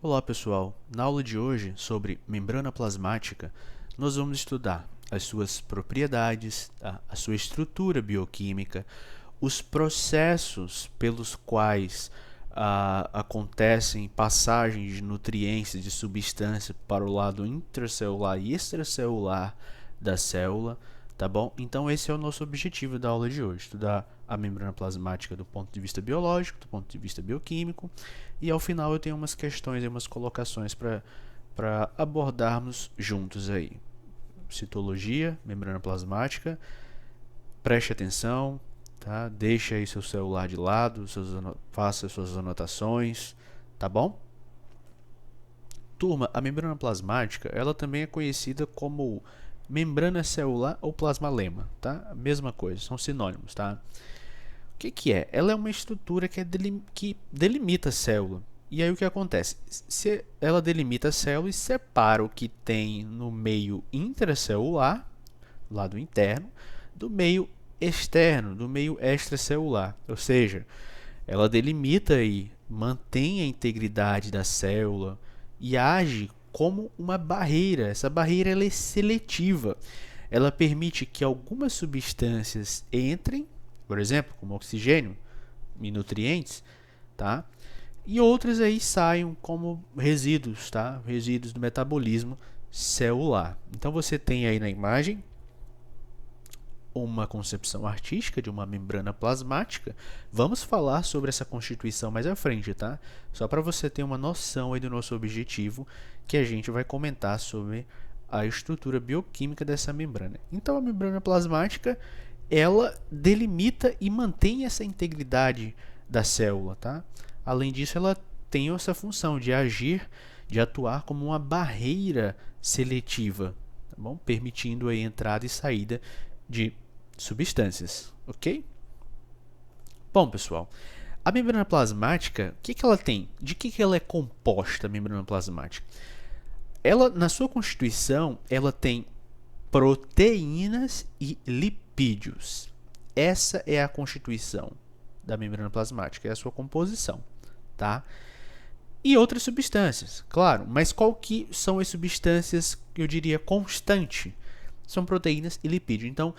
Olá pessoal, na aula de hoje sobre membrana plasmática, nós vamos estudar as suas propriedades, a sua estrutura bioquímica, os processos pelos quais acontecem passagens de nutrientes, de substância para o lado intracelular e extracelular da célula, tá bom? Então esse é o nosso objetivo da aula de hoje, estudar a membrana plasmática do ponto de vista biológico, do ponto de vista bioquímico, e ao final eu tenho umas questões e umas colocações para abordarmos juntos aí. Citologia, membrana plasmática, preste atenção, tá? Deixa aí seu celular de lado, faça suas anotações, tá bom? Turma, a membrana plasmática, ela também é conhecida como membrana celular ou plasmalema, tá? A mesma coisa, são sinônimos, tá? O que é? Ela é uma estrutura que delimita a célula. E aí o que acontece? Se ela delimita a célula e separa o que tem no meio intracelular, lado interno, do meio externo, do meio extracelular. Ou seja, ela delimita e mantém a integridade da célula e age como uma barreira. Essa barreira ela é seletiva. Ela permite que algumas substâncias entrem, por exemplo, como oxigênio e nutrientes, tá? E outras aí saiam como resíduos, tá? Resíduos do metabolismo celular. Então você tem aí na imagem uma concepção artística de uma membrana plasmática. Vamos falar sobre essa constituição mais à frente, tá? Só para você ter uma noção aí do nosso objetivo, que a gente vai comentar sobre a estrutura bioquímica dessa membrana. Então a membrana plasmática, ela delimita e mantém essa integridade da célula, tá? Além disso, ela tem essa função de agir, de atuar como uma barreira seletiva, tá bom? Permitindo a entrada e saída de substâncias, ok? Bom, pessoal, a membrana plasmática, o que ela tem? De que ela é composta, a membrana plasmática? Ela, na sua constituição, ela tem proteínas e lipídios. Essa é a constituição da membrana plasmática, é a sua composição, tá? E outras substâncias, claro, mas qual que são as substâncias que eu diria constante? São proteínas e lipídios. Então,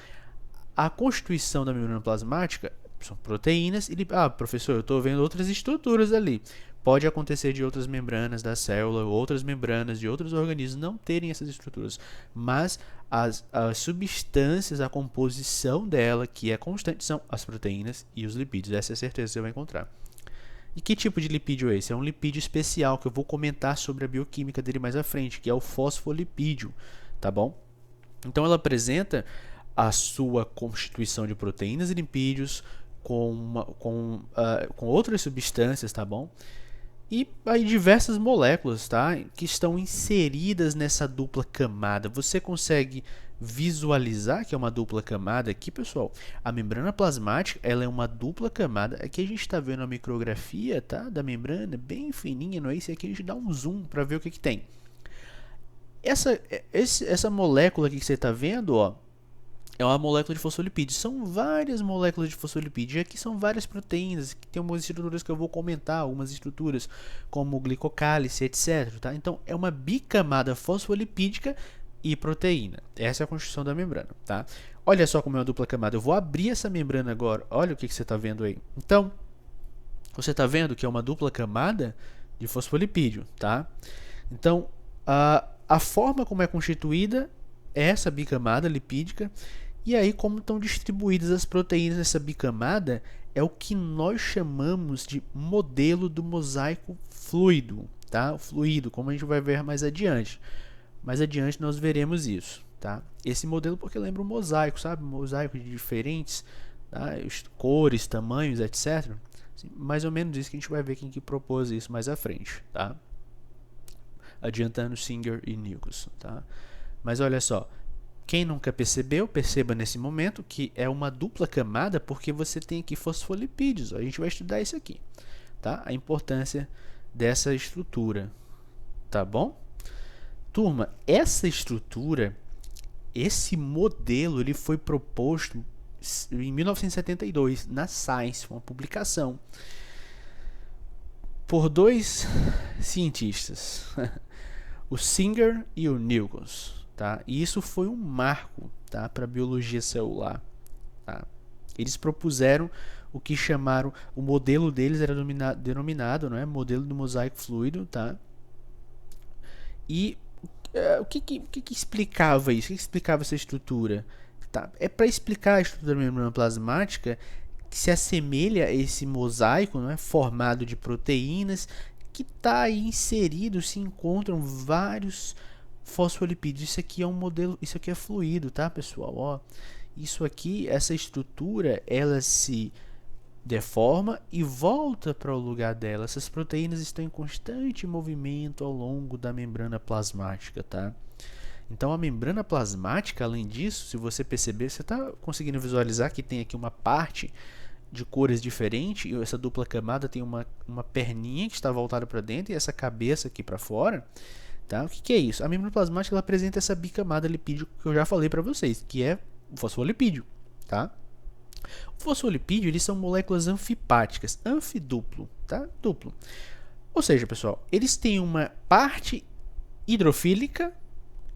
a constituição da membrana plasmática são proteínas e lipídios. Ah, professor, eu estou vendo outras estruturas ali. Pode acontecer de outras membranas da célula, outras membranas de outros organismos não terem essas estruturas, mas as substâncias, a composição dela, que é constante, são as proteínas e os lipídios. Essa é a certeza que você vai encontrar. E que tipo de lipídio é esse? É um lipídio especial que eu vou comentar sobre a bioquímica dele mais à frente, que é o fosfolipídio, tá bom? Então ela apresenta a sua constituição de proteínas e lipídios com outras substâncias, tá bom? E aí diversas moléculas, tá? Que estão inseridas nessa dupla camada. Você consegue visualizar que é uma dupla camada aqui, pessoal? A membrana plasmática, ela é uma dupla camada. Aqui a gente está vendo a micrografia, tá? Da membrana, bem fininha, não é isso? Aqui a gente dá um zoom para ver o que tem. Essa molécula aqui que você está vendo, ó, é uma molécula de fosfolipídio. São várias moléculas de fosfolipídio. E aqui são várias proteínas. Que tem umas estruturas que eu vou comentar. Algumas estruturas como glicocálice, etc. Tá? Então, é uma bicamada fosfolipídica e proteína. Essa é a construção da membrana. Tá? Olha só como é uma dupla camada. Eu vou abrir essa membrana agora. Olha o que você está vendo aí. Então, você está vendo que é uma dupla camada de fosfolipídio. Tá? Então, a forma como é constituída é essa bicamada lipídica. E aí, como estão distribuídas as proteínas nessa bicamada, é o que nós chamamos de modelo do mosaico fluido, tá? O fluido, como a gente vai ver mais adiante. Mais adiante nós veremos isso, tá? Esse modelo porque lembra um mosaico, sabe? Um mosaico de diferentes, tá? Cores, tamanhos, etc. Assim, mais ou menos isso que a gente vai ver quem que propôs isso mais à frente, tá? Adiantando Singer e Nicholson, tá? Mas olha só, quem nunca percebeu, perceba nesse momento que é uma dupla camada porque você tem aqui fosfolipídios. A gente vai estudar isso aqui, tá? A importância dessa estrutura, tá bom? Turma, essa estrutura, esse modelo, ele foi proposto em 1972 na Science, uma publicação. por dois cientistas, o Singer e o Nilkens, tá? E isso foi um marco, tá, para a biologia celular, tá? Eles propuseram o que chamaram, o modelo deles era denominado, não é, modelo do mosaico fluido, tá? E o que explicava isso? O que explicava essa estrutura? Tá? É para explicar a estrutura da membrana plasmática que se assemelha a esse mosaico, não é, formado de proteínas, que está aí inserido, se encontram vários fosfolipídios. Isso aqui é um modelo, isso aqui é fluido, tá, pessoal? Ó, isso aqui, essa estrutura, ela se deforma e volta para o lugar dela. Essas proteínas estão em constante movimento ao longo da membrana plasmática, tá? Então a membrana plasmática, além disso, se você perceber, você está conseguindo visualizar que tem aqui uma parte de cores diferentes, e essa dupla camada tem uma perninha que está voltada para dentro e essa cabeça aqui para fora, tá? O que é isso? A membrana plasmática ela apresenta essa bicamada lipídica que eu já falei para vocês, que é o fosfolipídio, tá? O fosfolipídio, eles são moléculas anfipáticas, anfiduplo, tá? Duplo. Ou seja, pessoal, eles têm uma parte hidrofílica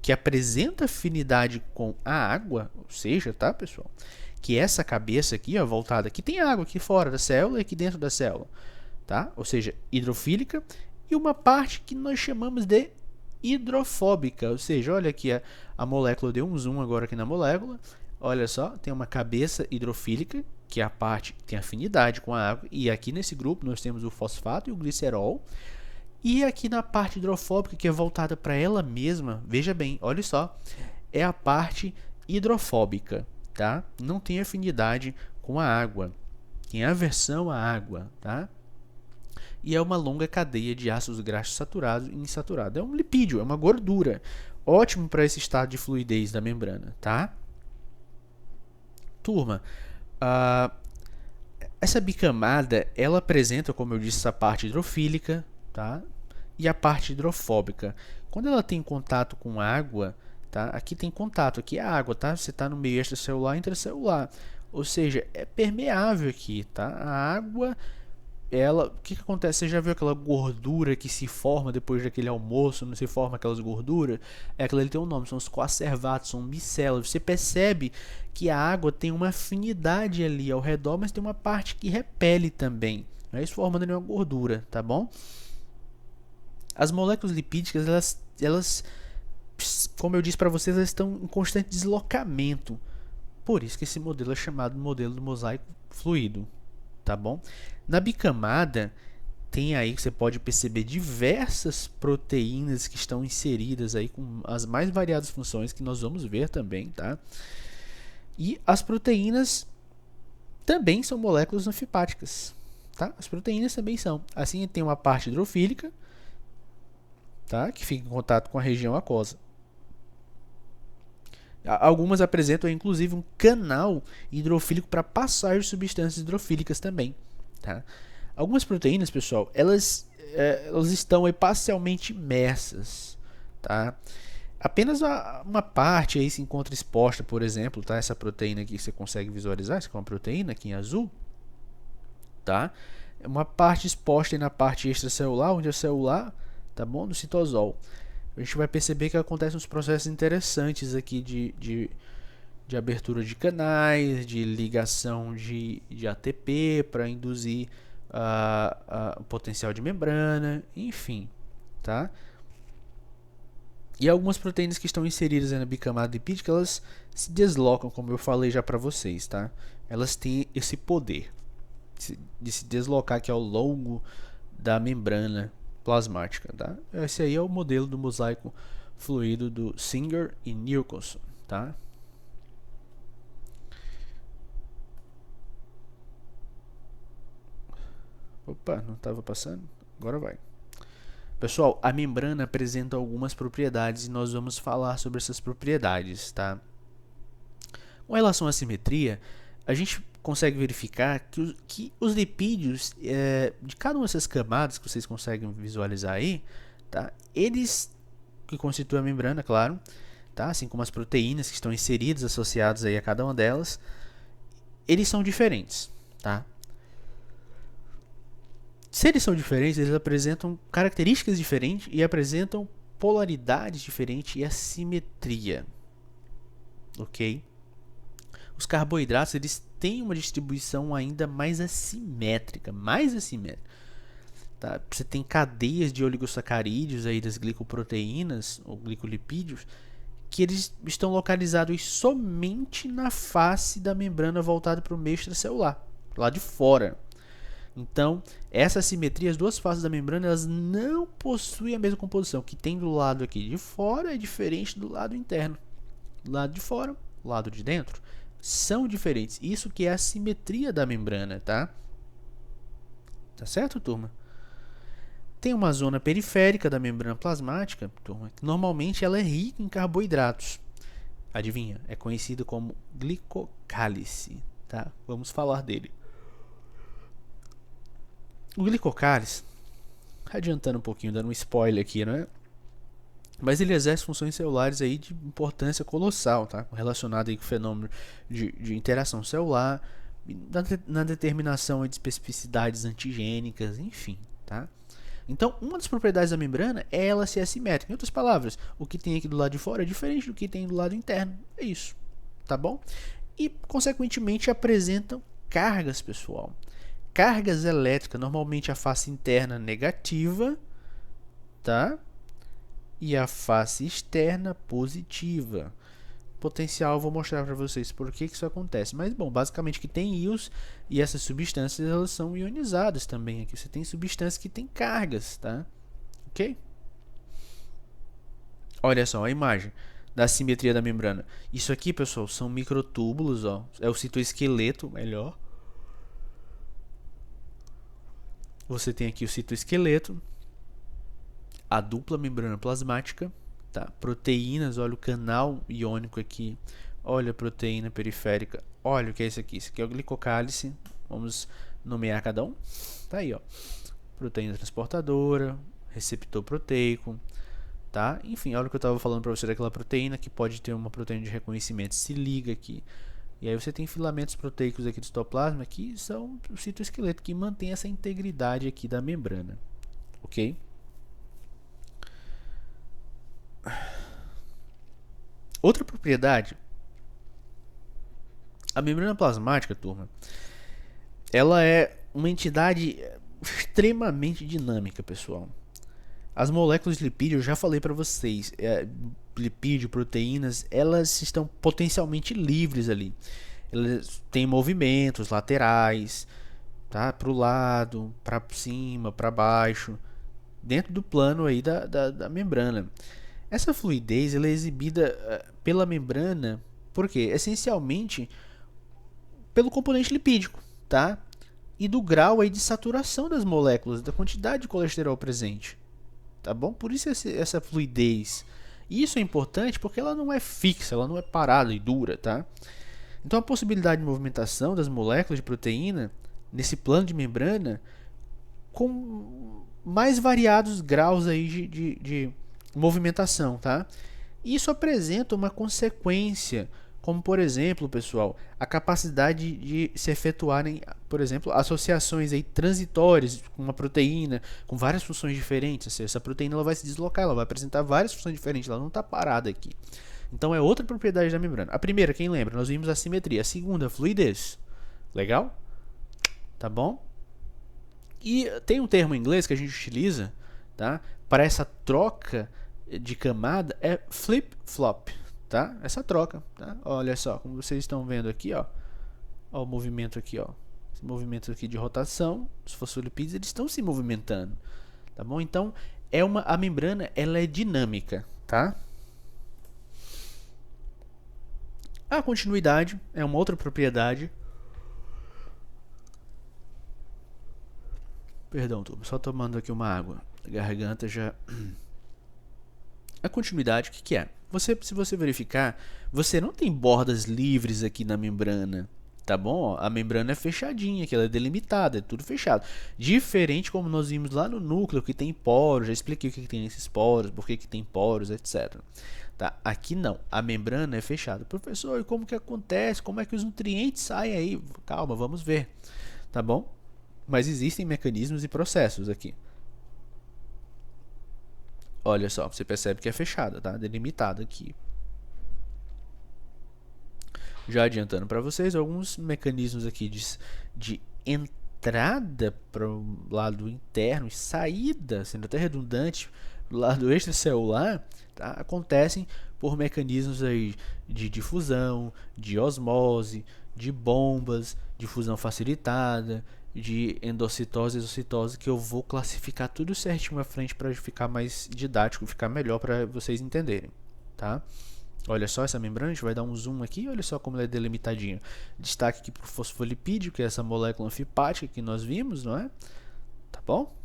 que apresenta afinidade com a água, ou seja, tá, pessoal, que essa cabeça aqui, ó, voltada, aqui tem água aqui fora da célula e aqui dentro da célula, tá? Ou seja, hidrofílica, e uma parte que nós chamamos de hidrofóbica, ou seja, olha aqui a molécula, deu um zoom agora aqui na molécula, olha só, tem uma cabeça hidrofílica, que é a parte que tem afinidade com a água, e aqui nesse grupo nós temos o fosfato e o glicerol, e aqui na parte hidrofóbica, que é voltada para ela mesma, veja bem, olha só, é a parte hidrofóbica, tá? Não tem afinidade com a água, tem aversão à água, tá? E é uma longa cadeia de ácidos graxos saturados e insaturados. É um lipídio, é uma gordura, ótimo para esse estado de fluidez da membrana, tá? Turma, essa bicamada, ela apresenta, como eu disse, essa parte hidrofílica, tá? E a parte hidrofóbica. Quando ela tem contato com água, tá? Aqui tem contato, aqui é água, tá? Você está no meio extracelular e intracelular. Ou seja, é permeável aqui, tá? A água, ela, o que acontece? Você já viu aquela gordura que se forma depois daquele almoço, não se forma aquelas gorduras? É aquilo ali tem um nome, são os coacervatos, são micelas. Você percebe que a água tem uma afinidade ali ao redor, mas tem uma parte que repele também. Não é isso formando ali uma gordura, tá bom? As moléculas lipídicas, elas como eu disse para vocês, elas estão em constante deslocamento. Por isso que esse modelo é chamado modelo do mosaico fluido, tá bom? Na bicamada, tem aí que você pode perceber diversas proteínas que estão inseridas aí com as mais variadas funções que nós vamos ver também, tá? E as proteínas também são moléculas anfipáticas, tá? As proteínas também são. Assim, tem uma parte hidrofílica, tá? Que fica em contato com a região aquosa. Algumas apresentam inclusive um canal hidrofílico para passagem de substâncias hidrofílicas também, tá? Algumas proteínas, pessoal, elas estão aí parcialmente imersas, tá? Apenas uma parte aí se encontra exposta, por exemplo, tá? Essa proteína aqui você consegue visualizar, essa é uma proteína aqui em azul, tá? Uma parte exposta aí na parte extracelular, onde é celular, tá bom? Do citosol. A gente vai perceber que acontecem uns processos interessantes aqui de abertura de canais, de ligação de ATP para induzir o potencial de membrana, enfim, tá? E algumas proteínas que estão inseridas na bicamada lipídica, elas se deslocam, como eu falei já para vocês, tá? Elas têm esse poder de se deslocar aqui ao longo da membrana plasmática, tá? Esse aí é o modelo do mosaico fluido do Singer e Nilkens, tá? Opa, não estava passando? Agora vai. Pessoal, a membrana apresenta algumas propriedades e nós vamos falar sobre essas propriedades, tá? Com relação à simetria, a gente consegue verificar que os lipídios de cada uma dessas camadas que vocês conseguem visualizar aí, tá? Eles que constituem a membrana, claro, tá? Assim como as proteínas que estão inseridas, associadas aí a cada uma delas, eles são diferentes, tá? Se eles são diferentes, eles apresentam características diferentes e apresentam polaridades diferentes e assimetria, ok? Os carboidratos, eles têm uma distribuição ainda mais assimétrica, tá? Você tem cadeias de oligosacarídeos aí das glicoproteínas ou glicolipídios que eles estão localizados somente na face da membrana voltada para o meio extracelular, lá de fora. Então, essa assimetria, as duas faces da membrana, elas não possuem a mesma composição. O que tem do lado aqui de fora é diferente do lado interno. Do lado de fora, do lado de dentro, são diferentes. Isso que é a simetria da membrana, tá? Tá certo, turma? Tem uma zona periférica da membrana plasmática, turma, que normalmente ela é rica em carboidratos. Adivinha? É conhecido como glicocálice, tá? Vamos falar dele. O glicocálice, adiantando um pouquinho, dando um spoiler aqui, né? Mas ele exerce funções celulares aí de importância colossal, tá? Relacionado aí com o fenômeno de interação celular, na determinação de especificidades antigênicas, enfim, tá? Então, uma das propriedades da membrana é ela ser assimétrica. Em outras palavras, o que tem aqui do lado de fora é diferente do que tem do lado interno. É isso, tá bom? E, consequentemente, apresentam cargas, pessoal. Cargas elétricas, normalmente a face interna negativa, tá? E a face externa positiva. Potencial, eu vou mostrar para vocês por que isso acontece. Mas, bom, basicamente que tem íons e essas substâncias elas são ionizadas também. Aqui você tem substâncias que têm cargas, tá? Ok? Olha só a imagem da simetria da membrana. Isso aqui, pessoal, são microtúbulos, ó. É o citoesqueleto, melhor. Você tem aqui o citoesqueleto, a dupla membrana plasmática, tá? Proteínas, olha o canal iônico aqui, olha a proteína periférica, olha o que é isso aqui. Isso aqui é o glicocálice, vamos nomear cada um. Tá aí, ó. Proteína transportadora, receptor proteico, tá? Enfim, olha o que eu estava falando para você daquela proteína que pode ter uma proteína de reconhecimento, se liga aqui. E aí você tem filamentos proteicos aqui do citoplasma que são o citoesqueleto que mantém essa integridade aqui da membrana, ok? Outra propriedade, a membrana plasmática, turma, ela é uma entidade extremamente dinâmica, pessoal. As moléculas de lipídio, eu já falei para vocês, lipídio, proteínas, elas estão potencialmente livres ali. Elas têm movimentos laterais, tá? Para o lado, para cima, para baixo, dentro do plano aí da membrana. Essa fluidez ela é exibida pela membrana, por quê? Essencialmente pelo componente lipídico, tá? E do grau aí de saturação das moléculas, da quantidade de colesterol presente. Tá bom? Por isso essa fluidez. E isso é importante porque ela não é fixa, ela não é parada e dura, tá? Então a possibilidade de movimentação das moléculas de proteína nesse plano de membrana com mais variados graus aí de movimentação, tá? Isso apresenta uma consequência, como por exemplo, pessoal, a capacidade de se efetuarem, por exemplo, associações aí transitórias com uma proteína, com várias funções diferentes. Ou seja, essa proteína ela vai se deslocar, ela vai apresentar várias funções diferentes, ela não está parada aqui. Então é outra propriedade da membrana. A primeira, quem lembra? Nós vimos a simetria. A segunda, a fluidez. Legal? Tá bom? E tem um termo em inglês que a gente utiliza, tá? Para essa troca de camada é flip-flop, tá? Essa troca, tá? Olha só, como vocês estão vendo aqui, ó. Ó o movimento aqui, ó. Esse movimento aqui de rotação, os fosfolipídios, eles estão se movimentando, tá bom? Então, a membrana, ela é dinâmica, tá? A continuidade é uma outra propriedade. Perdão, tô só tomando aqui uma água. A garganta já... A continuidade, o que é? Se você verificar, você não tem bordas livres aqui na membrana, tá bom? A membrana é fechadinha, que ela é delimitada, é tudo fechado. Diferente como nós vimos lá no núcleo, que tem poros, já expliquei o que tem nesses poros, por que tem poros, etc. Tá? Aqui não, a membrana é fechada. Professor, e como que acontece? Como é que os nutrientes saem aí? Calma, vamos ver, tá bom? Mas existem mecanismos e processos aqui. Olha só, você percebe que é fechada, tá? Delimitada aqui. Já adiantando para vocês alguns mecanismos aqui de entrada para o lado interno e saída, sendo até redundante, do lado extracelular, tá? Acontecem por mecanismos aí de difusão, de osmose, de bombas, de fusão facilitada, de endocitose e exocitose, que eu vou classificar tudo certinho à frente para ficar mais didático, ficar melhor para vocês entenderem, tá? Olha só essa membrana, a gente vai dar um zoom aqui, olha só como ela é delimitadinha. Destaque aqui para o fosfolipídio, que é essa molécula anfipática que nós vimos, não é? Tá bom?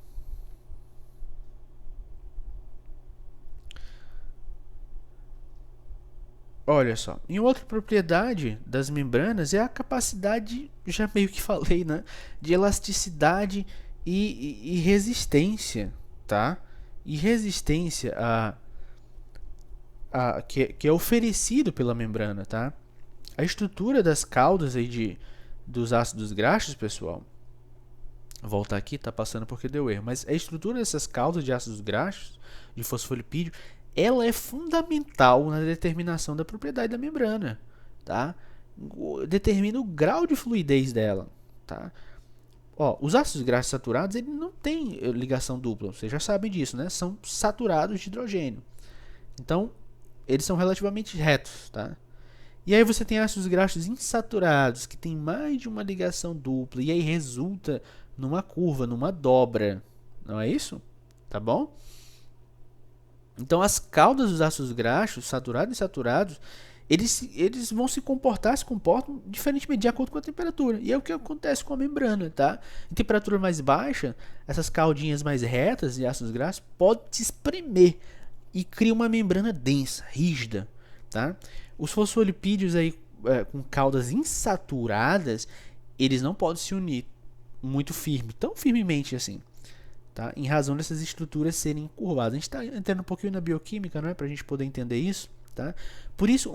Olha só, em outra propriedade das membranas é a capacidade, já meio que falei, né? De elasticidade e resistência, tá? E resistência que é oferecido pela membrana, tá? A estrutura das caudas aí dos ácidos graxos, pessoal, vou voltar aqui, tá passando porque deu erro, mas a estrutura dessas caudas de ácidos graxos, de fosfolipídio, ela é fundamental na determinação da propriedade da membrana, tá? Determina o grau de fluidez dela, tá? Ó, os ácidos graxos saturados, eles não têm ligação dupla, vocês já sabem disso, né? São saturados de hidrogênio. Então, eles são relativamente retos, tá? E aí você tem ácidos graxos insaturados, que tem mais de uma ligação dupla, e aí resulta numa curva, numa dobra. Não é isso? Tá bom? Então as caudas dos ácidos graxos, saturados e insaturados, eles vão se comportam diferentemente de acordo com a temperatura. E é o que acontece com a membrana, tá? Em temperatura mais baixa, essas caudinhas mais retas de ácidos graxos podem se espremer e cria uma membrana densa, rígida, tá? Os fosfolipídios aí com caudas insaturadas, eles não podem se unir muito firme, tão firmemente assim, tá? Em razão dessas estruturas serem curvadas. A gente está entrando um pouquinho na bioquímica, não é, para a gente poder entender isso, tá? Por isso,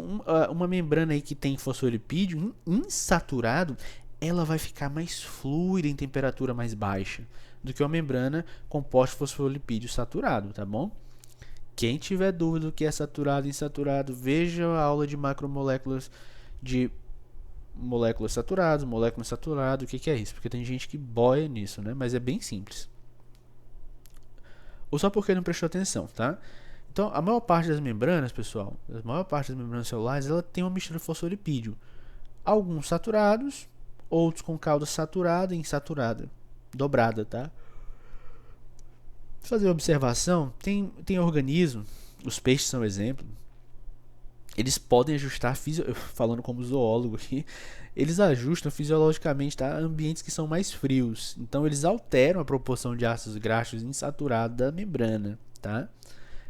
uma membrana aí que tem fosfolipídio insaturado, ela vai ficar mais fluida em temperatura mais baixa do que uma membrana composta de fosfolipídio saturado, tá bom? Quem tiver dúvida do que é saturado e insaturado, veja a aula de macromoléculas de moléculas saturadas, moléculas insaturadas, o que é isso? Porque tem gente que boia nisso, né? Mas é bem simples. Ou só porque não prestou atenção, tá? Então, a maior parte das membranas, pessoal, a maior parte das membranas celulares, ela tem uma mistura de fosfolipídio. Alguns saturados, outros com cauda saturada e insaturada, dobrada, tá? Fazer uma observação, tem organismo, os peixes são exemplo, eles podem ajustar, falando como zoólogo aqui, eles ajustam fisiologicamente, tá, ambientes que são mais frios. Então eles alteram a proporção de ácidos graxos insaturados da membrana, tá?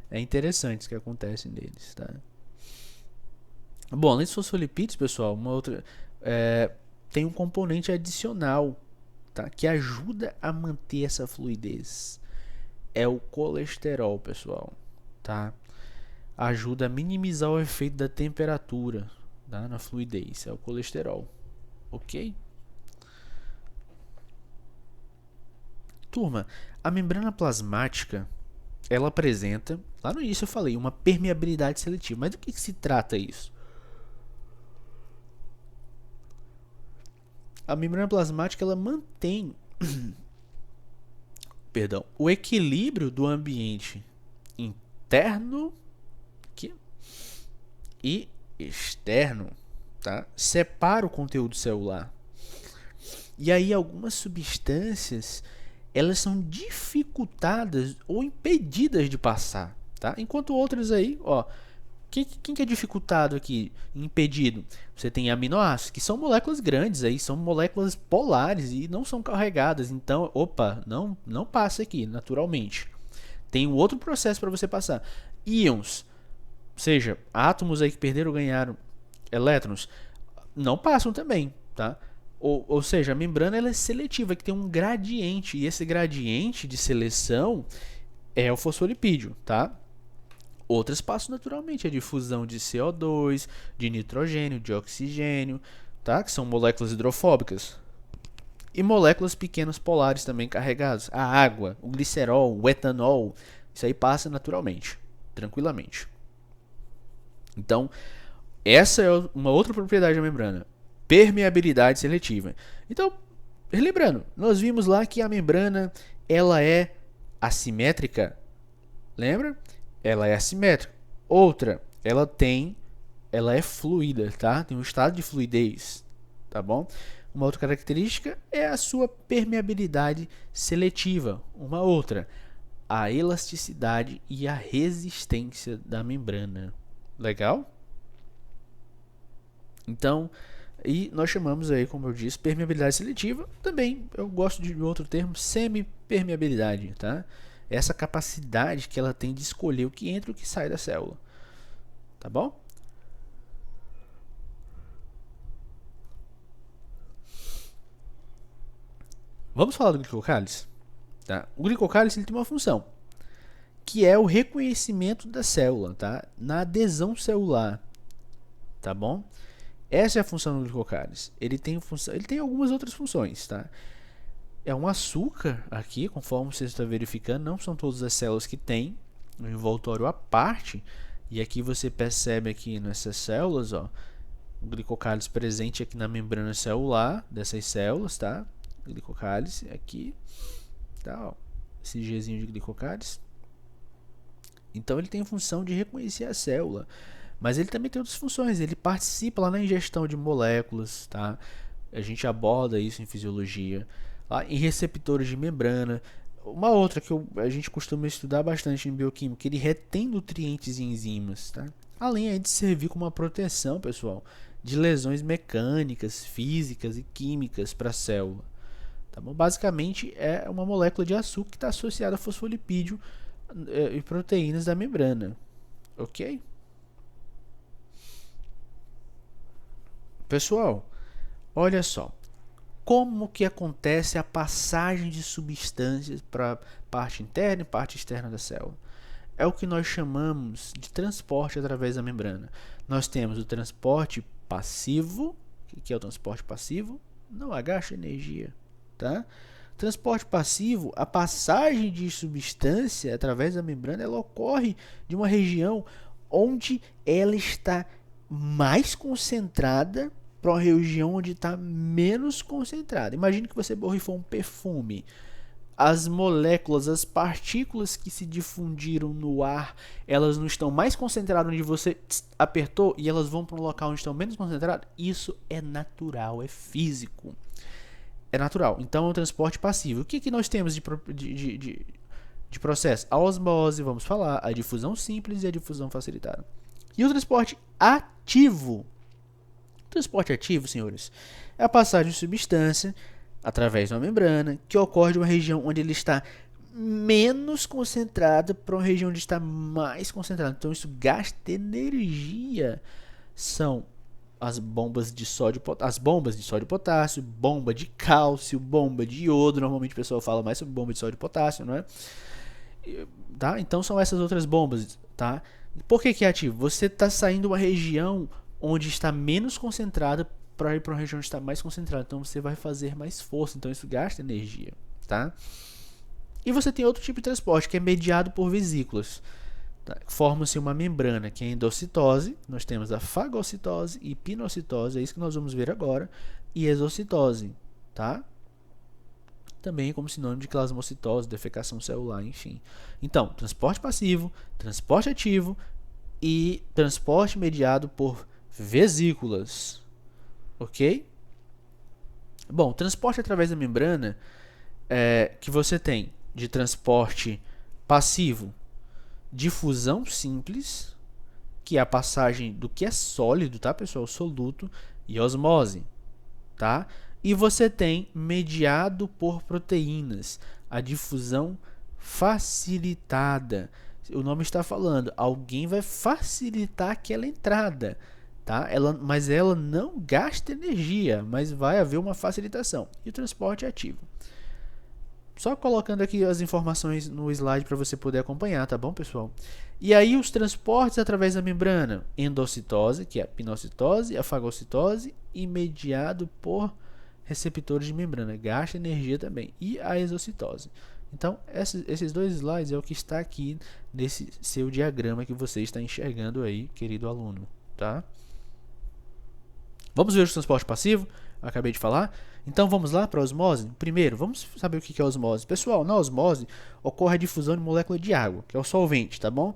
É interessante isso que acontece neles, tá? Bom, além dos fosfolipídios, pessoal, uma outra tem um componente adicional, tá, que ajuda a manter essa fluidez. É o colesterol, pessoal, tá? Ajuda a minimizar o efeito da temperatura, tá, na fluidez, é o colesterol, ok? Turma, a membrana plasmática, ela apresenta, lá no início eu falei, uma permeabilidade seletiva, mas do que se trata isso? A membrana plasmática, ela mantém o equilíbrio do ambiente interno e externo, tá? Separa o conteúdo celular. E aí algumas substâncias, elas são dificultadas ou impedidas de passar, tá? Enquanto outras aí, ó, quem que é dificultado aqui, impedido? Você tem aminoácidos, que são moléculas grandes aí, são moléculas polares e não são carregadas, então, opa, não passa aqui naturalmente. Tem um outro processo para você passar. Íons, ou seja, átomos aí que perderam ou ganharam elétrons, não passam também, tá? Ou seja, a membrana ela é seletiva, que tem um gradiente, e esse gradiente de seleção é o fosfolipídio, tá? Outras passam naturalmente, a difusão de CO2, de nitrogênio, de oxigênio, tá? Que são moléculas hidrofóbicas. E moléculas pequenas polares também carregadas. A água, o glicerol, o etanol, isso aí passa naturalmente, tranquilamente. Então, essa é uma outra propriedade da membrana, permeabilidade seletiva. Então, lembrando, nós vimos lá que a membrana ela é assimétrica. Lembra? Ela é assimétrica. Outra, ela é fluida, tá? Tem um estado de fluidez, tá bom? Uma outra característica é a sua permeabilidade seletiva. Uma outra, a elasticidade e a resistência da membrana. Legal? Então, e nós chamamos aí, como eu disse, permeabilidade seletiva. Também eu gosto de outro termo, semi-permeabilidade, tá? Essa capacidade que ela tem de escolher o que entra e o que sai da célula. Tá bom? Vamos falar do glicocálice? Tá? O glicocálice ele tem uma função, que é o reconhecimento da célula, tá? Na adesão celular. Tá bom? Essa é a função do glicocálice. Ele tem algumas outras funções, tá? É um açúcar aqui, conforme você está verificando, não são todas as células que tem um envoltório à parte. E aqui você percebe aqui nessas células, ó, o glicocálice presente aqui na membrana celular dessas células, tá? Glicocálice aqui, tá? Ó, esse Gzinho de glicocálice. Então ele tem a função de reconhecer a célula, mas ele também tem outras funções. Ele participa lá na ingestão de moléculas, tá? A gente aborda isso em fisiologia, lá em receptores de membrana. Uma outra que a gente costuma estudar bastante em bioquímica, ele retém nutrientes e enzimas, tá? Além aí de servir como uma proteção, pessoal, de lesões mecânicas, físicas e químicas para a célula. Tá bom? Basicamente é uma molécula de açúcar que está associada a fosfolipídio e proteínas da membrana. Ok? Pessoal, olha só. Como que acontece a passagem de substâncias para parte interna e parte externa da célula? É o que nós chamamos de transporte através da membrana. Nós temos o transporte passivo. O que é o transporte passivo? Não gasta energia, tá? Transporte passivo, a passagem de substância através da membrana, ela ocorre de uma região onde ela está mais concentrada para uma região onde está menos concentrada. Imagine que você borrifou um perfume. As moléculas, as partículas que se difundiram no ar, elas não estão mais concentradas onde você apertou e elas vão para um local onde estão menos concentradas. Isso é natural, é físico. É natural. Então é um transporte passivo. O que nós temos de processo? A osmose, vamos falar, a difusão simples e a difusão facilitada. E o transporte ativo? O transporte ativo, senhores, é a passagem de substância através de uma membrana que ocorre de uma região onde ele está menos concentrada para uma região onde está mais concentrada. Então isso gasta energia. São as bombas de sódio, potássio, bomba de cálcio, bomba de iodo. Normalmente o pessoal fala mais sobre bomba de sódio e potássio, não é? Tá? Então são essas outras bombas, tá? Por que é ativo? Você está saindo de uma região onde está menos concentrada para ir para uma região onde está mais concentrada. Então você vai fazer mais força. Então isso gasta energia, tá? E você tem outro tipo de transporte que é mediado por vesículas. Tá? Forma-se uma membrana que é a endocitose. Nós temos a fagocitose e pinocitose. É isso que nós vamos ver agora. E exocitose, tá? Também como sinônimo de plasmocitose, defecação celular, enfim. Então, transporte passivo, transporte ativo e transporte mediado por vesículas. Ok? Bom, transporte através da membrana que você tem de transporte passivo, difusão simples, que é a passagem do que é sólido, tá, pessoal? Soluto, e osmose, tá? E você tem mediado por proteínas, a difusão facilitada. O nome está falando, alguém vai facilitar aquela entrada, tá? Mas ela não gasta energia, mas vai haver uma facilitação. E o transporte ativo. Só colocando aqui as informações no slide para você poder acompanhar, tá bom, pessoal? E aí os transportes através da membrana, endocitose, que é a pinocitose, a fagocitose, e mediado por receptores de membrana, gasta energia também, e a exocitose. Então, esses dois slides é o que está aqui nesse seu diagrama que você está enxergando aí, querido aluno, tá? Vamos ver o transporte passivo, eu acabei de falar. Então, vamos lá para a osmose. Primeiro, vamos saber o que é osmose. Pessoal, na osmose ocorre a difusão de molécula de água, que é o solvente, tá bom?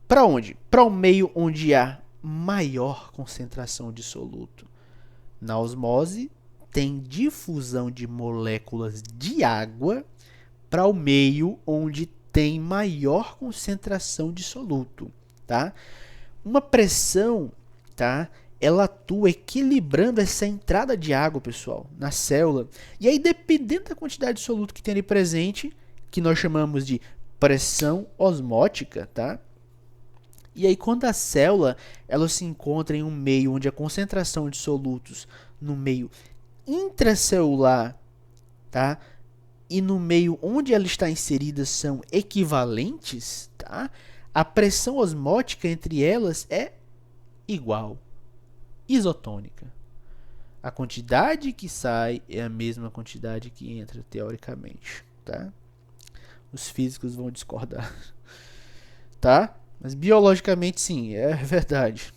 Para onde? Para o meio onde há maior concentração de soluto. Na osmose, tem difusão de moléculas de água para o meio onde tem maior concentração de soluto, tá? Uma pressão, tá? Ela atua equilibrando essa entrada de água, pessoal, na célula. E aí, dependendo da quantidade de soluto que tem ali presente, que nós chamamos de pressão osmótica, tá? E aí, quando a célula ela se encontra em um meio onde a concentração de solutos no meio intracelular, tá? E no meio onde ela está inserida são equivalentes, tá? A pressão osmótica entre elas é igual, isotônica. A quantidade que sai é a mesma quantidade que entra, teoricamente, tá? Os físicos vão discordar, tá? Mas biologicamente sim, é verdade.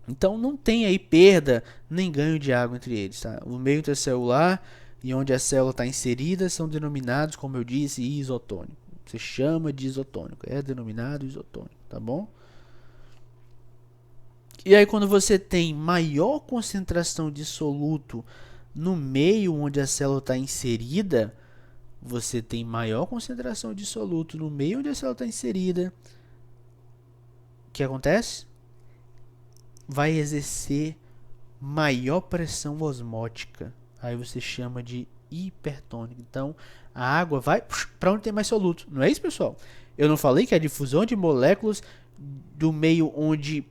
Então não tem aí perda nem ganho de água entre eles, tá? O meio intracelular e onde a célula está inserida são denominados, como eu disse, isotônico. Você chama de isotônico, é denominado isotônico, tá bom? E aí quando você tem maior concentração de soluto no meio onde a célula está inserida, você tem maior concentração de soluto no meio onde a célula está inserida. O que acontece? Vai exercer maior pressão osmótica. Aí você chama de hipertônico. Então, a água vai para onde tem mais soluto. Não é isso, pessoal? Eu não falei que a difusão de moléculas do meio onde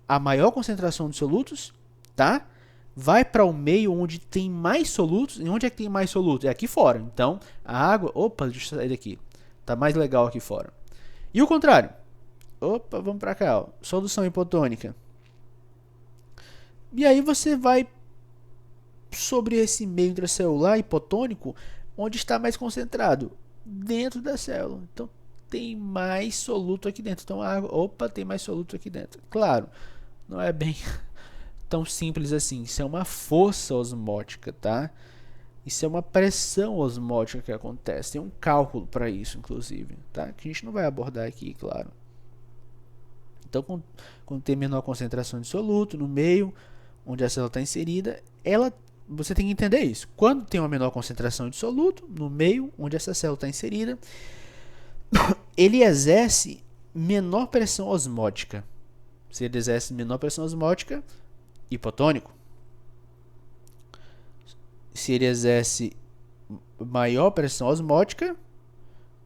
há maior concentração de solutos, tá? Vai para o meio onde tem mais solutos. E onde é que tem mais solutos? É aqui fora. Então, a água... Opa, deixa eu sair daqui. Tá mais legal aqui fora. E o contrário. Opa, vamos para cá. Ó. Solução hipotônica. E aí você vai sobre esse meio intracelular hipotônico, onde está mais concentrado? Dentro da célula. Então, tem mais soluto aqui dentro. Então, a água... Opa, tem mais soluto aqui dentro. Claro, não é bem... tão simples assim. Isso é uma força osmótica, tá? Isso é uma pressão osmótica que acontece. Tem um cálculo para isso, inclusive, tá? Que a gente não vai abordar aqui, claro. Então, quando tem menor concentração de soluto no meio onde a célula está inserida, você tem que entender isso. Quando tem uma menor concentração de soluto no meio onde essa célula está inserida, ele exerce menor pressão osmótica. Se ele exerce menor pressão osmótica, hipotônico. Se ele exerce maior pressão osmótica,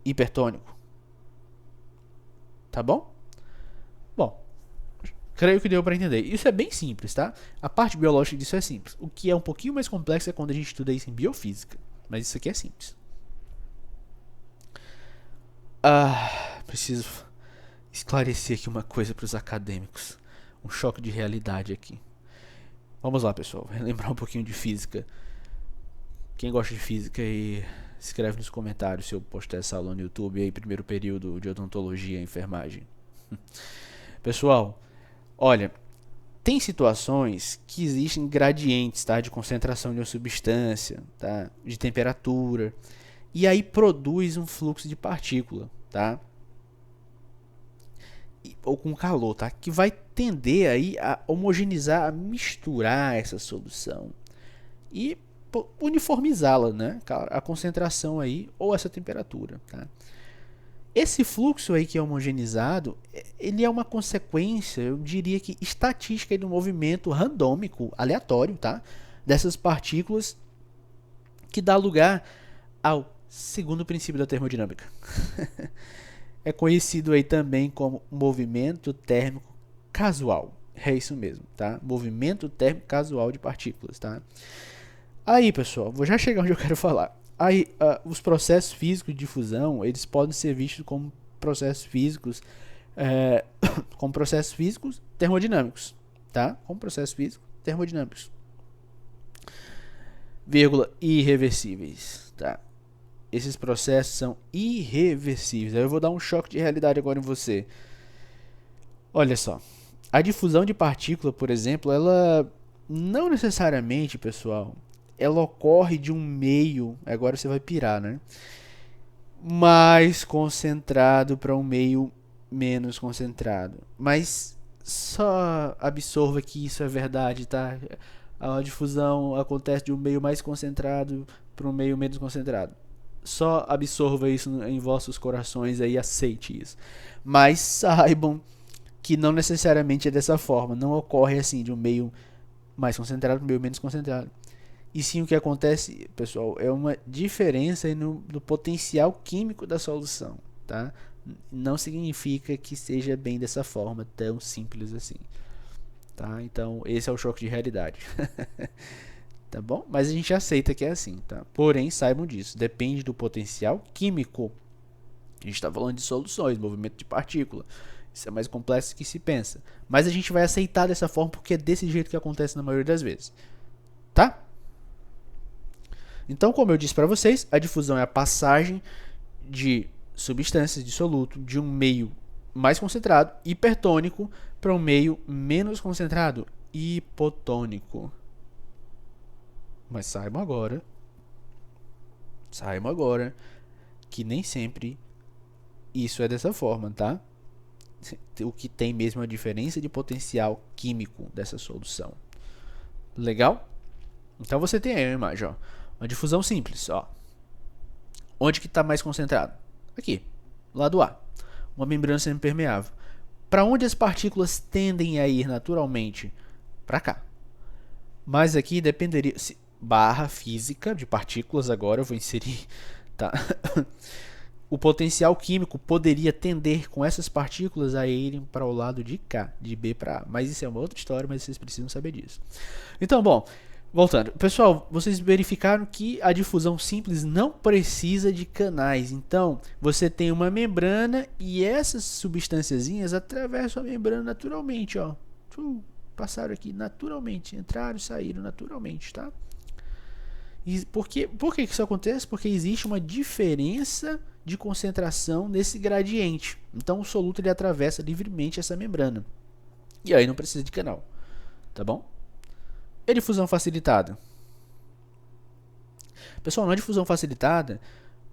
hipertônico. Tá bom? Bom, creio que deu para entender. Isso é bem simples, tá? A parte biológica disso é simples. O que é um pouquinho mais complexo é quando a gente estuda isso em biofísica. Mas isso aqui é simples. Preciso esclarecer aqui uma coisa para os acadêmicos. Um choque de realidade aqui. Vamos lá, pessoal. Vou lembrar um pouquinho de física. Quem gosta de física aí, escreve nos comentários se eu postar essa aula no YouTube aí, primeiro período de odontologia e enfermagem. Pessoal, olha, tem situações que existem gradientes, tá, de concentração de uma substância, tá, de temperatura, e aí produz um fluxo de partícula, tá, ou com calor, tá, que vai tender aí a homogeneizar, a misturar essa solução e uniformizá-la, né, a concentração aí ou essa temperatura, tá? Esse fluxo aí que é homogeneizado, ele é uma consequência, eu diria que estatística do movimento randômico, aleatório, tá? Dessas partículas que dá lugar ao segundo princípio da termodinâmica. É conhecido aí também como movimento térmico casual. É isso mesmo, tá? Movimento térmico casual de partículas, tá? Aí, pessoal, vou já chegar onde eu quero falar. Aí, os processos físicos de fusão, eles podem ser vistos como processos físicos, termodinâmicos, tá? Como processos físicos termodinâmicos. vírgula, irreversíveis, tá? Esses processos são irreversíveis. Aí eu vou dar um choque de realidade agora em você. Olha só, a difusão de partícula, por exemplo, ela não necessariamente, pessoal, ela ocorre de um meio, agora você vai pirar, né? Mais concentrado para um meio menos concentrado. Mas só absorva que isso é verdade, tá? A difusão acontece de um meio mais concentrado para um meio menos concentrado. Só absorva isso em vossos corações e aceite isso. Mas saibam que não necessariamente é dessa forma. Não ocorre assim, de um meio mais concentrado para um meio menos concentrado. E sim, o que acontece, pessoal, é uma diferença no potencial químico da solução, tá? Não significa que seja bem dessa forma, tão simples assim, tá? Então, esse é o choque de realidade. Tá bom? Mas a gente aceita que é assim, tá? Porém, saibam disso, depende do potencial químico. A gente está falando de soluções, movimento de partícula. Isso é mais complexo do que se pensa. Mas a gente vai aceitar dessa forma porque é desse jeito que acontece na maioria das vezes, tá? Então, como eu disse para vocês, a difusão é a passagem de substâncias de soluto de um meio mais concentrado, hipertônico, para um meio menos concentrado, hipotônico. Mas saibam agora que nem sempre isso é dessa forma, tá? O que tem mesmo é a diferença de potencial químico dessa solução. Legal? Então você tem aí a imagem, ó. Uma difusão simples, ó. Onde que está mais concentrado? Aqui, lado A. Uma membrana semipermeável. Para onde as partículas tendem a ir naturalmente? Para cá. Mas aqui dependeria... barra física de partículas, agora eu vou inserir, tá? O potencial químico poderia tender com essas partículas a irem para o lado de cá, de B para A. Mas isso é uma outra história, mas vocês precisam saber disso. Então, bom, voltando. Pessoal, vocês verificaram que a difusão simples não precisa de canais. Então, você tem uma membrana e essas substânciazinhas atravessam a membrana naturalmente, ó. Passaram aqui naturalmente, entraram e saíram naturalmente, tá? E por que isso acontece? Porque existe uma diferença de concentração nesse gradiente. Então o soluto ele atravessa livremente essa membrana. E aí não precisa de canal. Tá bom? E a difusão facilitada? Pessoal, na difusão facilitada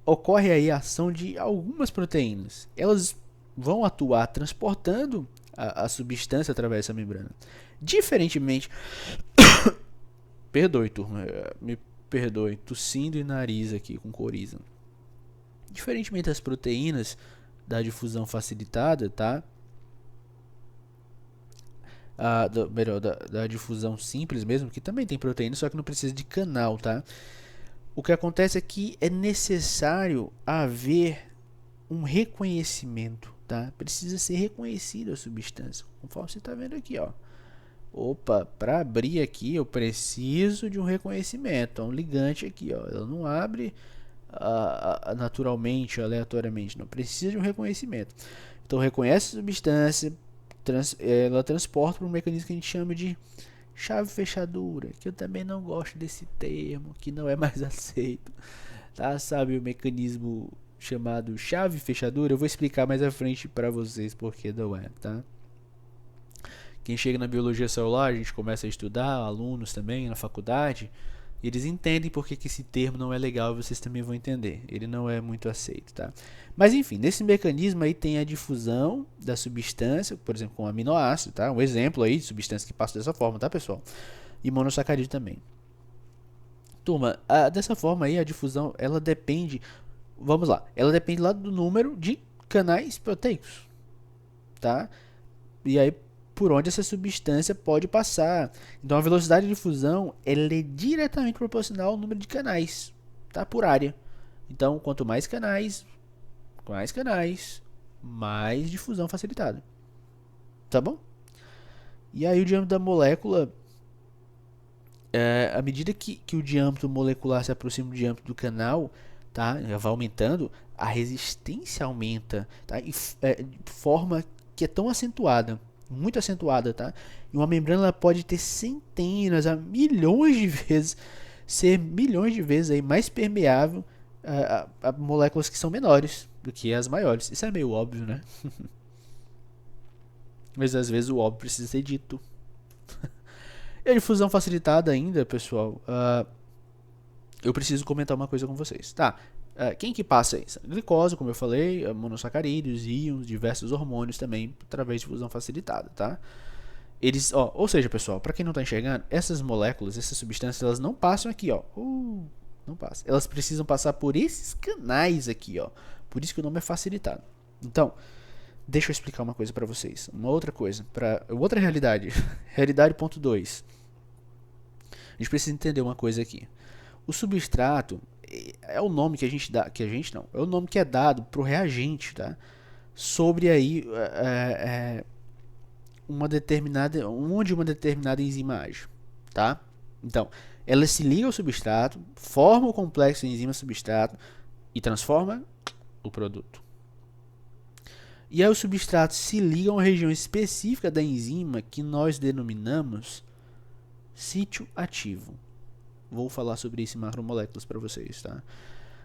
ocorre aí a ação de algumas proteínas. Elas vão atuar transportando a substância através dessa membrana. Diferentemente... Perdoe, turma. Me perdoe, tossindo e nariz aqui com coriza. Diferentemente das proteínas da difusão facilitada, tá? Da difusão simples mesmo, que também tem proteína, só que não precisa de canal, tá? O que acontece é que é necessário haver um reconhecimento, tá? Precisa ser reconhecida a substância, conforme você está vendo aqui, ó. Opa, para abrir aqui eu preciso de um reconhecimento. É um ligante aqui, ó. Ela não abre naturalmente, aleatoriamente. Não precisa de um reconhecimento. Então reconhece a substância, ela transporta para um mecanismo que a gente chama de chave fechadura, que eu também não gosto desse termo, que não é mais aceito. Tá? Sabe o mecanismo chamado chave fechadura? Eu vou explicar mais à frente para vocês porque não é, tá? Quem chega na biologia celular, a gente começa a estudar, alunos também na faculdade, e eles entendem porque que esse termo não é legal, vocês também vão entender. Ele não é muito aceito, tá? Mas enfim, nesse mecanismo aí tem a difusão da substância, por exemplo, com aminoácido, tá? Um exemplo aí de substância que passa dessa forma, tá, pessoal? E monossacarídeo também. Turma, dessa forma aí a difusão, ela depende, vamos lá, ela depende lá do número de canais proteicos, tá? E aí por onde essa substância pode passar. Então a velocidade de difusão ela é diretamente proporcional ao número de canais, tá? Por área. Então quanto mais canais, mais difusão facilitada. Tá bom? E aí o diâmetro da molécula, à medida que o diâmetro molecular se aproxima do diâmetro do canal, tá? Vai aumentando, a resistência aumenta, tá? De forma que é tão acentuada. muito acentuada, tá? E uma membrana ela pode ter centenas a milhões de vezes, ser milhões de vezes aí mais permeável a moléculas que são menores do que as maiores. Isso é meio óbvio, né? Mas às vezes o óbvio precisa ser dito. E a difusão facilitada ainda, pessoal, eu preciso comentar uma coisa com vocês. Tá, quem que passa isso? Glicose, como eu falei, monossacarídeos, íons, diversos hormônios também, através de difusão facilitada, tá? Eles, ou seja, pessoal, para quem não está enxergando, essas moléculas, essas substâncias, elas não passam aqui, ó. Não passam. Elas precisam passar por esses canais aqui, ó. Por isso que o nome é facilitado. Então, deixa eu explicar uma coisa para vocês. Uma outra coisa, para outra realidade. Realidade ponto 2. A gente precisa entender uma coisa aqui. O substrato é o nome que a gente dá, é o nome que é dado pro reagente, tá? Sobre aí onde uma determinada enzima age, tá? Então, ela se liga ao substrato, forma o complexo enzima-substrato e transforma o produto. E aí o substrato se liga a uma região específica da enzima que nós denominamos sítio ativo. Vou falar sobre isso em macromoléculas para vocês, tá?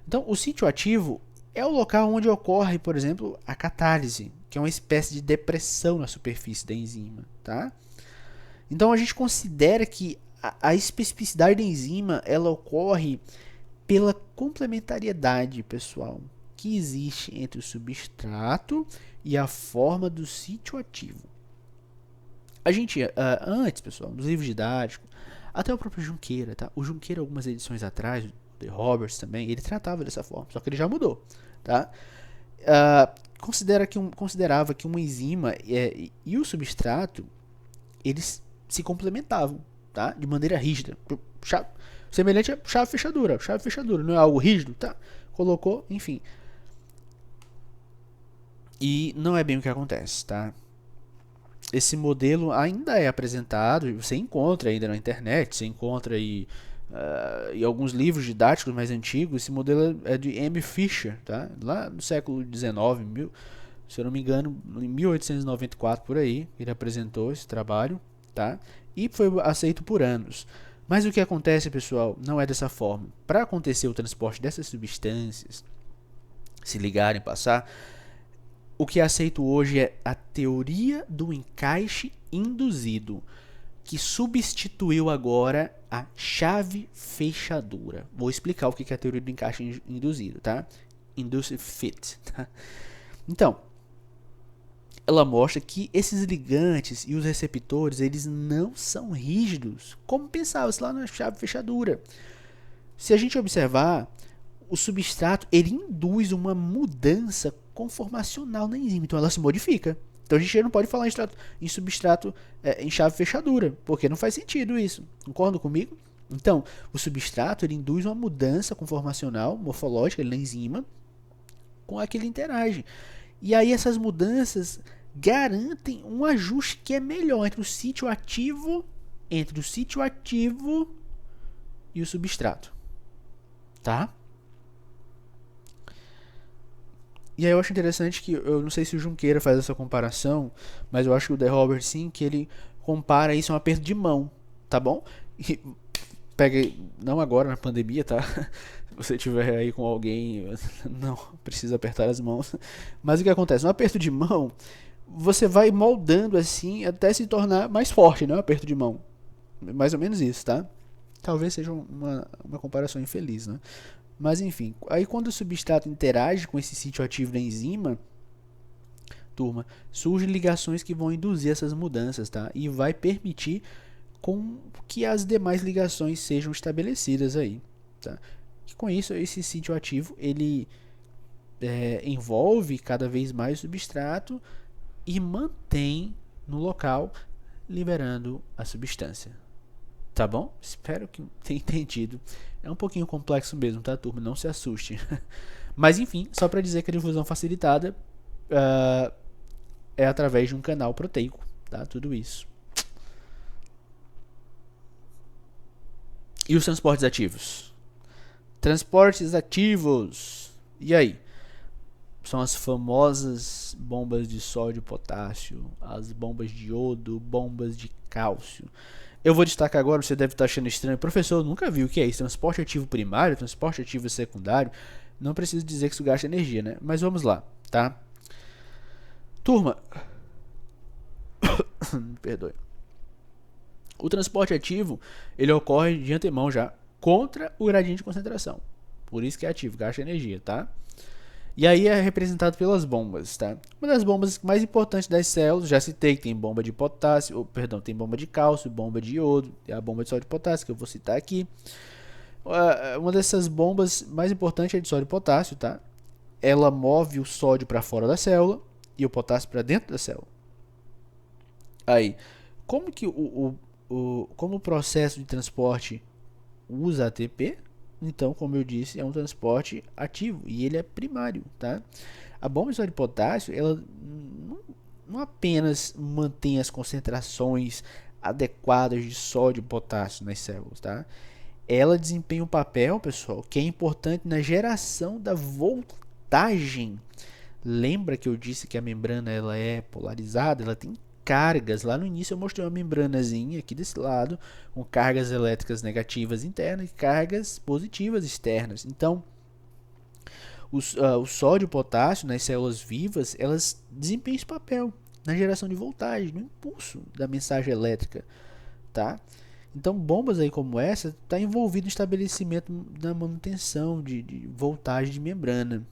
Então, o sítio ativo é o local onde ocorre, por exemplo, a catálise, que é uma espécie de depressão na superfície da enzima, tá? Então, a gente considera que a especificidade da enzima ela ocorre pela complementariedade, pessoal, que existe entre o substrato e a forma do sítio ativo. A gente, antes, pessoal, nos livros didáticos, até o próprio Junqueira, tá? O Junqueira, algumas edições atrás, o The Roberts também, ele tratava dessa forma, só que ele já mudou, tá? Considerava que uma enzima e o substrato, eles se complementavam, tá? De maneira rígida. Semelhante a chave fechadura. Chave fechadura, não é algo rígido, tá? Colocou, enfim. E não é bem o que acontece, tá? Esse modelo ainda é apresentado, você encontra ainda na internet, você encontra aí em alguns livros didáticos mais antigos. Esse modelo é de M. Fisher, tá? Lá no século XIX, se eu não me engano, em 1894 por aí, ele apresentou esse trabalho, tá? E foi aceito por anos. Mas o que acontece, pessoal, não é dessa forma. Para acontecer o transporte dessas substâncias, se ligarem, passar, o que é aceito hoje é a teoria do encaixe induzido, que substituiu agora a chave fechadura. Vou explicar o que é a teoria do encaixe induzido, tá? Induced fit, tá? Então, ela mostra que esses ligantes e os receptores, eles não são rígidos, como pensava-se lá na chave fechadura. Se a gente observar, o substrato ele induz uma mudança conformacional na enzima, então ela se modifica. Então a gente não pode falar em substrato em chave fechadura, porque não faz sentido isso. Concordam comigo? Então, o substrato ele induz uma mudança conformacional, morfológica na enzima com a que ele interage. E aí essas mudanças garantem um ajuste que é melhor entre o sítio ativo e o substrato. Tá? E aí eu acho interessante que, eu não sei se o Junqueira faz essa comparação, mas eu acho que o The Robert sim, que ele compara isso a um aperto de mão, tá bom? E pega, não agora na pandemia, tá? Se você estiver aí com alguém, não precisa apertar as mãos. Mas o que acontece? No aperto de mão, você vai moldando assim até se tornar mais forte, né? O aperto de mão. Mais ou menos isso, tá? Talvez seja uma comparação infeliz, né? Mas enfim, aí quando o substrato interage com esse sítio ativo da enzima, turma, surgem ligações que vão induzir essas mudanças, tá? E vai permitir com que as demais ligações sejam estabelecidas aí, tá? E com isso, esse sítio ativo, ele envolve cada vez mais o substrato e mantém no local, liberando a substância. Tá bom? Espero que tenha entendido. É um pouquinho complexo mesmo, tá, turma? Não se assuste. Mas enfim, só para dizer que a difusão facilitada é através de um canal proteico, tá? Tudo isso. E os transportes ativos? Transportes ativos. E aí? são as famosas bombas de sódio e potássio, as bombas de iodo, bombas de cálcio. Eu vou destacar agora, você deve estar achando estranho, professor, eu nunca vi o que é isso, transporte ativo primário, transporte ativo secundário, não preciso dizer que isso gasta energia, né? Mas vamos lá, tá? Turma, perdoe. O transporte ativo, ele ocorre de antemão já contra o gradiente de concentração. Por isso que é ativo, gasta energia, tá? E aí é representado pelas bombas, tá? Uma das bombas mais importantes das células, já citei que tem bomba de potássio, perdão, tem bomba de cálcio, bomba de iodo, e a bomba de sódio e potássio, que eu vou citar aqui. Uma dessas bombas mais importantes é a de sódio e potássio, tá? Ela move o sódio para fora da célula e o potássio para dentro da célula. Aí, como que como o processo de transporte usa ATP? Então, como eu disse, é um transporte ativo e ele é primário, tá? A bomba de sódio e potássio, ela não apenas mantém as concentrações adequadas de sódio e potássio nas células, tá? Ela desempenha um papel, pessoal, que é importante na geração da voltagem. Lembra que eu disse que a membrana ela é polarizada, ela tem cargas. Lá no início eu mostrei uma membranazinha aqui desse lado, com cargas elétricas negativas internas e cargas positivas externas. Então, o sódio e o potássio nas células vivas, elas desempenham esse papel na geração de voltagem, no impulso da mensagem elétrica, tá? Então, bombas aí como essa está envolvido no estabelecimento da manutenção de voltagem de membrana,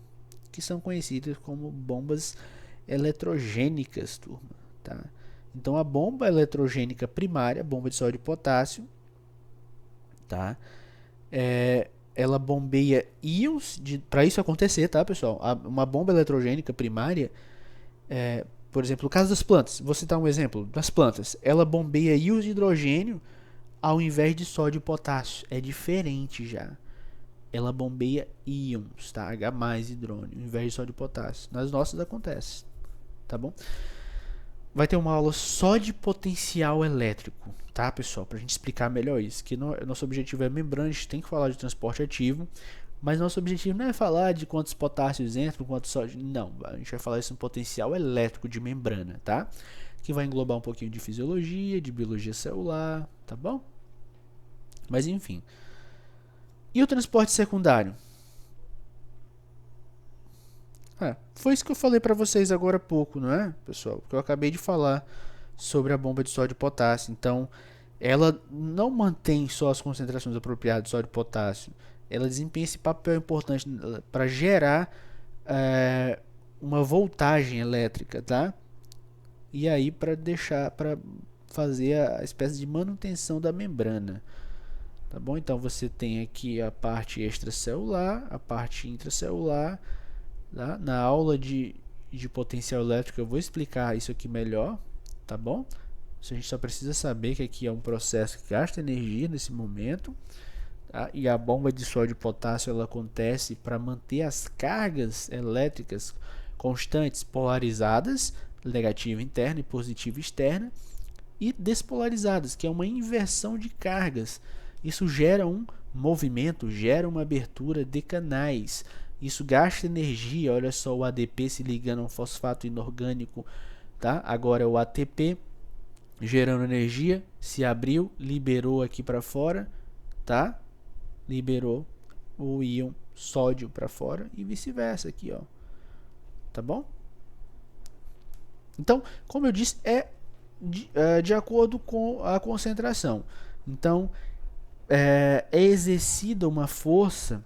que são conhecidas como bombas eletrogênicas, turma, tá? Então, a bomba eletrogênica primária, bomba de sódio e potássio, tá? Ela bombeia íons, para isso acontecer, tá, pessoal? Uma bomba eletrogênica primária, por exemplo, no caso das plantas, vou citar um exemplo das plantas, ela bombeia íons de hidrogênio ao invés de sódio e potássio. É diferente já. Ela bombeia íons, tá? H mais hidrônio, ao invés de sódio e potássio. Nas nossas acontece, tá bom? Vai ter uma aula só de potencial elétrico, tá, pessoal? Pra gente explicar melhor isso. Que nosso objetivo é membrana, a gente tem que falar de transporte ativo, mas nosso objetivo não é falar de quantos potássios entram, quantos sódio. Não, a gente vai falar isso no potencial elétrico de membrana, tá? Que vai englobar um pouquinho de fisiologia, de biologia celular, tá bom? Mas enfim. E o transporte secundário? Foi isso que eu falei para vocês agora há pouco, não é, pessoal? Porque eu acabei de falar sobre a bomba de sódio e potássio. Então, ela não mantém só as concentrações apropriadas de sódio e potássio. Ela desempenha esse papel importante para gerar uma voltagem elétrica, tá? E aí para fazer a espécie de manutenção da membrana. Tá bom? Então você tem aqui a parte extracelular, a parte intracelular. Tá? Na aula de potencial elétrico eu vou explicar isso aqui melhor, tá bom? A gente só precisa saber que aqui é um processo que gasta energia nesse momento, tá? E a bomba de sódio e potássio ela acontece para manter as cargas elétricas constantes, polarizadas, negativa interna e positiva externa, e despolarizadas, que é uma inversão de cargas. Isso gera um movimento, gera uma abertura de canais. Isso gasta energia. Olha só o ADP se ligando a um fosfato inorgânico, tá? Agora é o ATP gerando energia, se abriu, liberou aqui para fora, tá? Liberou o íon sódio para fora e vice-versa aqui, ó. Tá bom? Então, como eu disse, é de acordo com a concentração. Então, é exercida uma força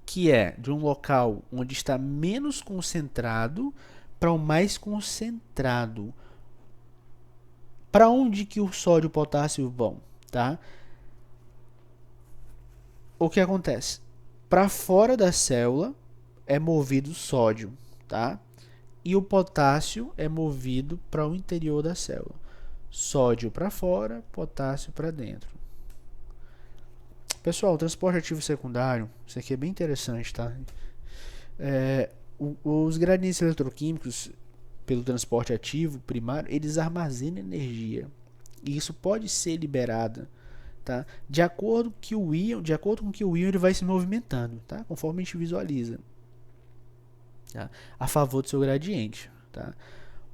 que é de um local onde está menos concentrado para o mais concentrado. Para onde que o sódio e o potássio vão, tá? O que acontece? Para fora da célula é movido o sódio, tá? E o potássio é movido para o interior da célula. Sódio para fora, potássio para dentro. Pessoal, o transporte ativo secundário, isso aqui é bem interessante, tá? Os gradientes eletroquímicos pelo transporte ativo primário, eles armazenam energia. E isso pode ser liberado, tá? De acordo com que o íon ele vai se movimentando, tá? Conforme a gente visualiza. tá? A favor do seu gradiente. Tá?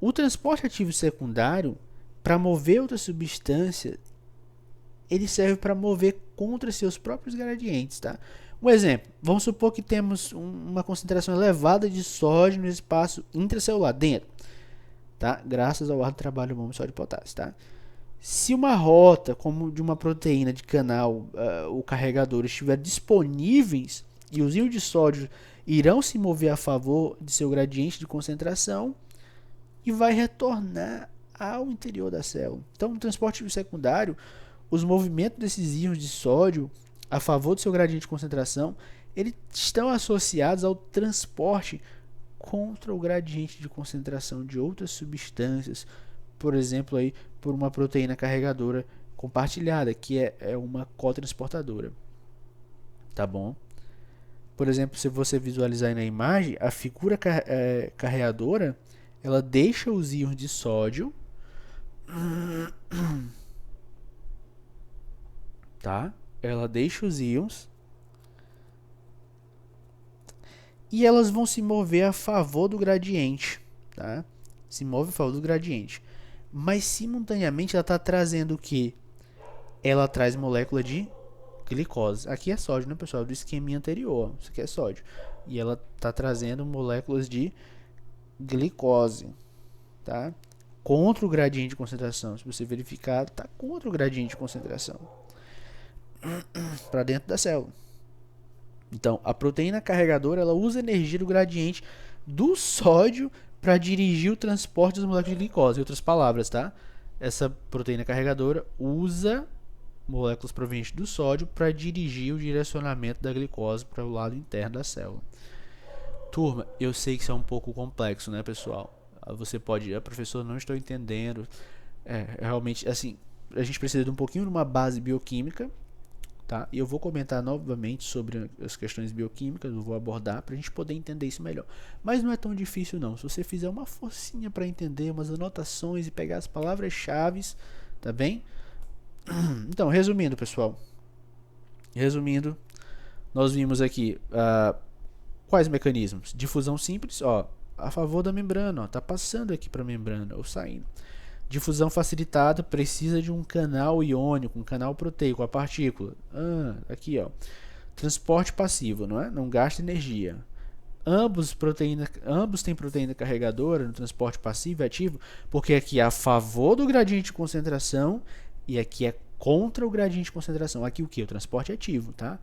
O transporte ativo secundário, para mover outra substância, ele serve para mover contra seus próprios gradientes. Tá? Um exemplo, vamos supor que temos uma concentração elevada de sódio no espaço intracelular, dentro, tá? Graças ao ar do trabalho bom de sódio e potássio. Tá? Se uma rota, como de uma proteína de canal, o carregador, estiver disponíveis e os íons de sódio irão se mover a favor de seu gradiente de concentração e vai retornar ao interior da célula. Então, no transporte secundário, os movimentos desses íons de sódio a favor do seu gradiente de concentração, eles estão associados ao transporte contra o gradiente de concentração de outras substâncias, por exemplo, aí, por uma proteína carregadora compartilhada, que é uma cotransportadora. Tá bom? Por exemplo, se você visualizar aí na imagem, a figura carreadora, ela deixa os íons de sódio, tá? Ela deixa os íons e elas vão se mover a favor do gradiente, tá? Se move a favor do gradiente. Mas simultaneamente ela está trazendo o que? Ela traz molécula de glicose. Aqui é sódio, né, pessoal? Do esqueminha anterior. Isso aqui é sódio. E ela está trazendo moléculas de glicose, tá? Contra o gradiente de concentração. Se você verificar, está contra o gradiente de concentração. Para dentro da célula. Então, a proteína carregadora, ela usa a energia do gradiente do sódio para dirigir o transporte das moléculas de glicose. Em outras palavras, tá? Essa proteína carregadora usa moléculas provenientes do sódio para dirigir o direcionamento da glicose para o lado interno da célula. Turma, eu sei que isso é um pouco complexo, né, pessoal? Você pode, professor, não estou entendendo. Realmente, assim, a gente precisa de um pouquinho de uma base bioquímica, tá? E eu vou comentar novamente sobre as questões bioquímicas, eu vou abordar para a gente poder entender isso melhor. Mas não é tão difícil não, se você fizer uma forcinha para entender, umas anotações e pegar as palavras-chave, tá bem? Então, resumindo, pessoal. Resumindo, nós vimos aqui quais mecanismos? Difusão simples, ó, a favor da membrana, ó, tá passando aqui para a membrana ou saindo. Difusão facilitada precisa de um canal iônico, um canal proteico, a partícula. Aqui, ó. Transporte passivo, não é? Não gasta energia. Ambos têm proteína carregadora no transporte passivo e ativo, porque aqui é a favor do gradiente de concentração e aqui é contra o gradiente de concentração. Aqui o que? O transporte ativo, tá?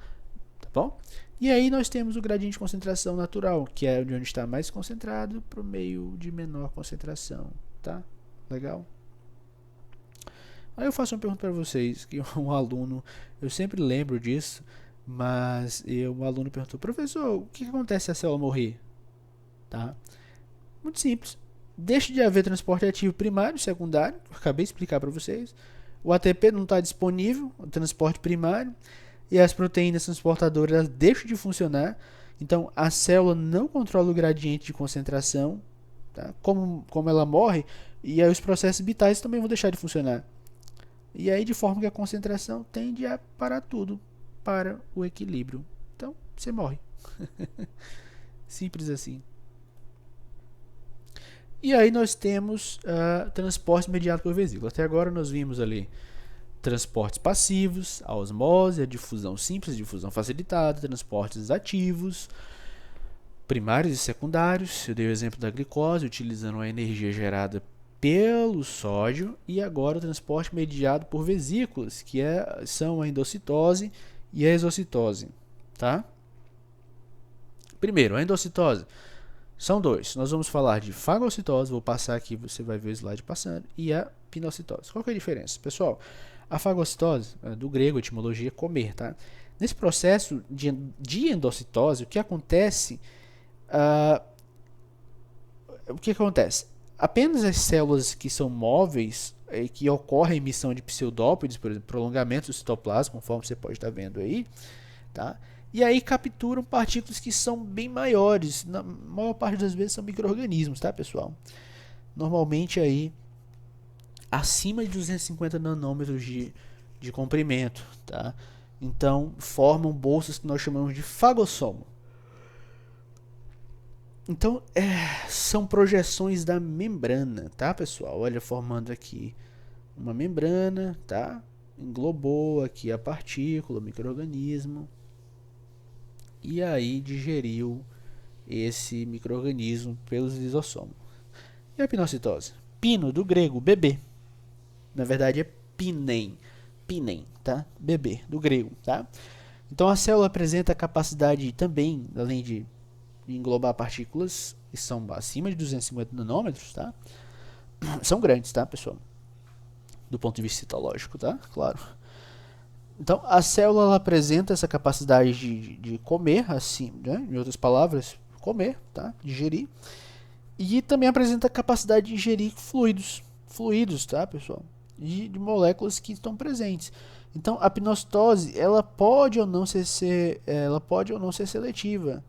Tá bom? E aí nós temos o gradiente de concentração natural, que é de onde está mais concentrado para o meio de menor concentração, tá? Legal? Aí eu faço uma pergunta para vocês, que um aluno, eu sempre lembro disso, mas um aluno perguntou, professor, o que acontece se a célula morrer? Tá? Muito simples. Deixa de haver transporte ativo primário e secundário, eu acabei de explicar para vocês. O ATP não está disponível, o transporte primário, e as proteínas transportadoras deixam de funcionar. Então, a célula não controla o gradiente de concentração, tá? Como ela morre, e aí os processos vitais também vão deixar de funcionar. E aí, de forma que a concentração tende a parar tudo para o equilíbrio. Então, você morre. Simples assim. E aí nós temos transporte mediado por vesícula. Até agora nós vimos ali transportes passivos, a osmose, a difusão simples, a difusão facilitada, transportes ativos, primários e secundários. Eu dei o exemplo da glicose, utilizando a energia gerada pelo sódio, e agora o transporte mediado por vesículas, que são a endocitose e a exocitose, tá? Primeiro, a endocitose. São dois. Nós vamos falar de fagocitose, vou passar aqui, você vai ver o slide passando, e a pinocitose. Qual que é a diferença? Pessoal, a fagocitose, do grego, etimologia, comer, tá? Nesse processo de endocitose, o que acontece? Apenas as células que são móveis, que ocorre a emissão de pseudópodes, por exemplo, prolongamento do citoplasma, conforme você pode estar vendo aí, tá? E aí capturam partículas que são bem maiores, na maior parte das vezes são micro-organismos, tá, pessoal? Normalmente aí acima de 250 nanômetros de comprimento, tá? Então formam bolsas que nós chamamos de fagossomo. Então, são projeções da membrana, tá, pessoal? Olha, formando aqui uma membrana, tá? Englobou aqui a partícula, o micro-organismo, e aí digeriu esse micro-organismo pelos lisossomos. E a pinocitose? Pino, do grego, bebê. Na verdade é pinem, pinem, tá? Bebê, do grego, tá? Então a célula apresenta a capacidade também, além de englobar partículas que são acima de 250 nanômetros, tá? São grandes, tá, pessoal? Do ponto de vista citológico, tá? Claro. Então, a célula ela apresenta essa capacidade de comer, assim, né? Em outras palavras, comer, tá? Digerir. E também apresenta a capacidade de ingerir fluidos, tá, pessoal? De moléculas que estão presentes. Então, a pinocitose, ela pode ou não ser seletiva.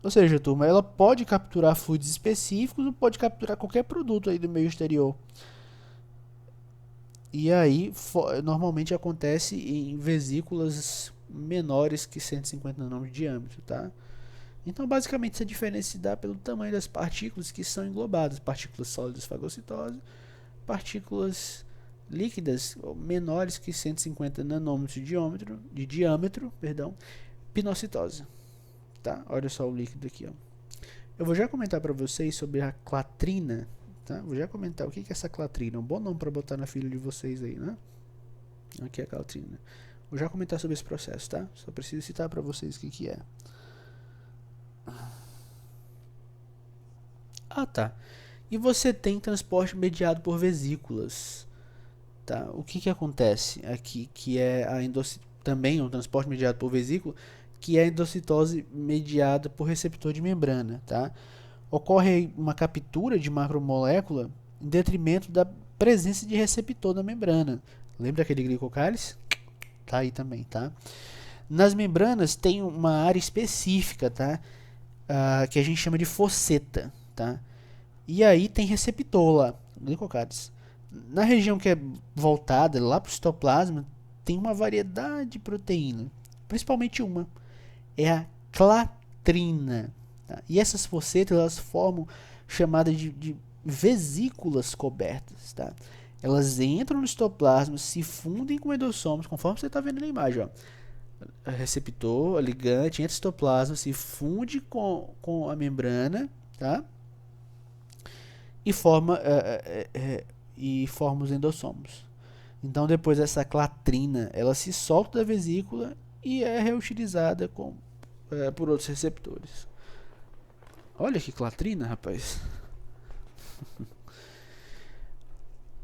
Ou seja, turma, ela pode capturar fluidos específicos ou pode capturar qualquer produto aí do meio exterior. E aí, normalmente acontece em vesículas menores que 150 nanômetros de diâmetro, tá? Então, basicamente, essa diferença se dá pelo tamanho das partículas que são englobadas. Partículas sólidas, fagocitose, partículas líquidas menores que 150 nanômetros de diâmetro, pinocitose. Tá? Olha só o líquido aqui. Ó. Eu vou já comentar para vocês sobre a clatrina. Tá? Vou já comentar o que é essa clatrina. Um bom nome para botar na filha de vocês aí, né? Aqui é a clatrina. Vou já comentar sobre esse processo, tá? Só preciso citar para vocês o que é. Ah, tá. E você tem transporte mediado por vesículas. Tá? O que acontece aqui, que é também um transporte mediado por vesícula, que é a endocitose mediada por receptor de membrana. Tá? Ocorre uma captura de macromolécula em detrimento da presença de receptor na membrana. Lembra aquele glicocálice? Tá aí também, tá? Nas membranas tem uma área específica, tá? Que a gente chama de fosseta, tá? E aí tem receptor lá, glicocálice. Na região que é voltada lá para o citoplasma, tem uma variedade de proteína, principalmente uma, é a clatrina. Tá? E essas fossetas elas formam chamadas de vesículas cobertas. Tá? Elas entram no citoplasma, se fundem com endossomos, conforme você está vendo na imagem. Ó. Receptor, ligante, entra no citoplasma, se funde com a membrana, tá? E forma os endossomos. Então depois essa clatrina ela se solta da vesícula e é reutilizada por outros receptores. Olha que clatrina, rapaz.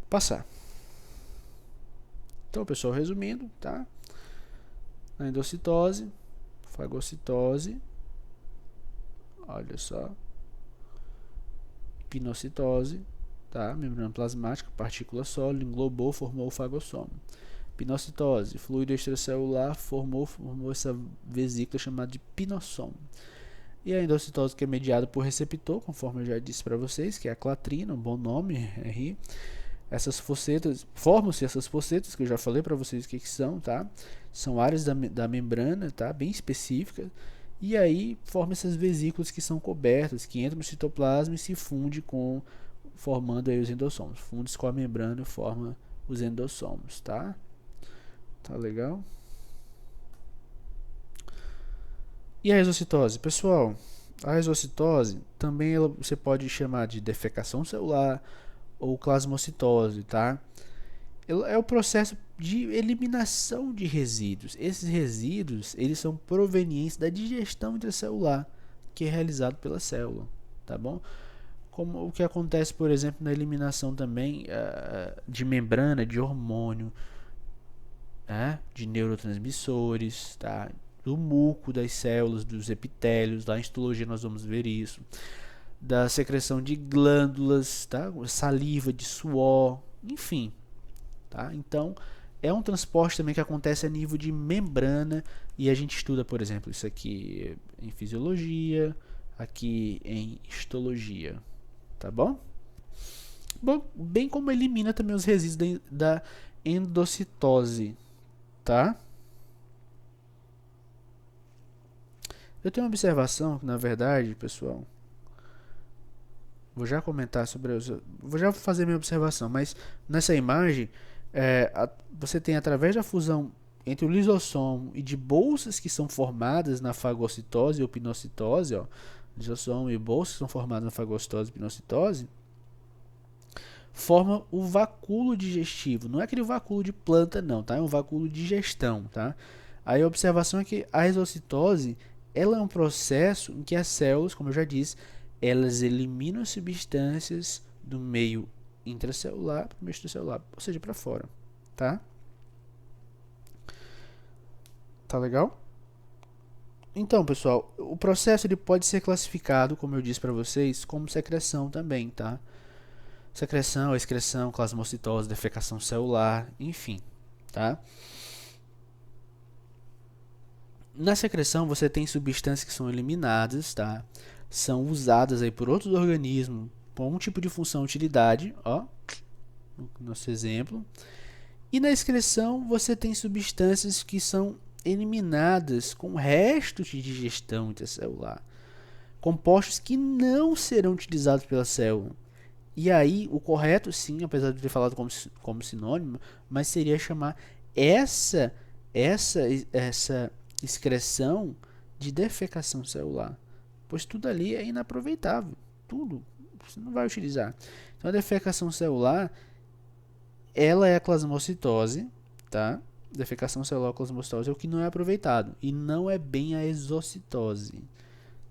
Passar. Então, pessoal, resumindo, tá? Na endocitose, fagocitose, olha só, pinocitose, tá? Membrana plasmática, partícula sólida, englobou, formou o fagossomo. Pinocitose, fluido extracelular, formou essa vesícula chamada de pinossomo. E a endocitose que é mediada por receptor, conforme eu já disse para vocês, que é a clatrina, um bom nome, RI. Essas fossetas, formam-se essas fossetas, que eu já falei para vocês o que são, tá? São áreas da membrana, tá? Bem específicas. E aí formam essas vesículas que são cobertas, que entram no citoplasma e se funde formando aí os endossomos. Funde-se com a membrana e forma os endossomos, tá? Tá legal? E a exocitose? Pessoal, a exocitose também você pode chamar de defecação celular ou plasmocitose, tá? É o processo de eliminação de resíduos. Esses resíduos, eles são provenientes da digestão intracelular, que é realizado pela célula, tá bom? Como o que acontece, por exemplo, na eliminação também de membrana, de hormônio, de neurotransmissores, tá? Do muco das células, dos epitélios, lá em histologia nós vamos ver isso, da secreção de glândulas, tá? Saliva, de suor, enfim, tá? Então é um transporte também que acontece a nível de membrana e a gente estuda, por exemplo, isso aqui em fisiologia, aqui em histologia, tá bom? Bom, bem como elimina também os resíduos da endocitose, tá? Eu tenho uma observação que, na verdade, pessoal, vou já comentar sobre vou já fazer minha observação, mas nessa imagem você tem, através da fusão entre o lisossomo e de bolsas que são formadas na fagocitose ou pinocitose, ó, lisossomo e bolsas que são formadas na fagocitose e pinocitose, forma o vacúolo digestivo. Não é aquele vacúolo de planta não, tá? É um vacúolo de digestão, tá? Aí a observação é que a exocitose, ela é um processo em que as células, como eu já disse, elas eliminam substâncias do meio intracelular para o meio extracelular, ou seja, para fora, tá? Tá legal? Então, pessoal, o processo ele pode ser classificado, como eu disse para vocês, como secreção também, tá? Secreção, excreção, plasmocitose, defecação celular, enfim, tá? Na secreção você tem substâncias que são eliminadas, tá? São usadas aí por outros organismos com algum tipo de função ou utilidade, ó, no nosso exemplo. E na excreção você tem substâncias que são eliminadas com restos de digestão intracelular, compostos que não serão utilizados pela célula. E aí, o correto, sim, apesar de ter falado como sinônimo, mas seria chamar essa excreção de defecação celular, pois tudo ali é inaproveitável, tudo você não vai utilizar. Então, a defecação celular, ela é a plasmocitose, tá? Defecação celular, plasmocitose é o que não é aproveitado e não é bem a exocitose,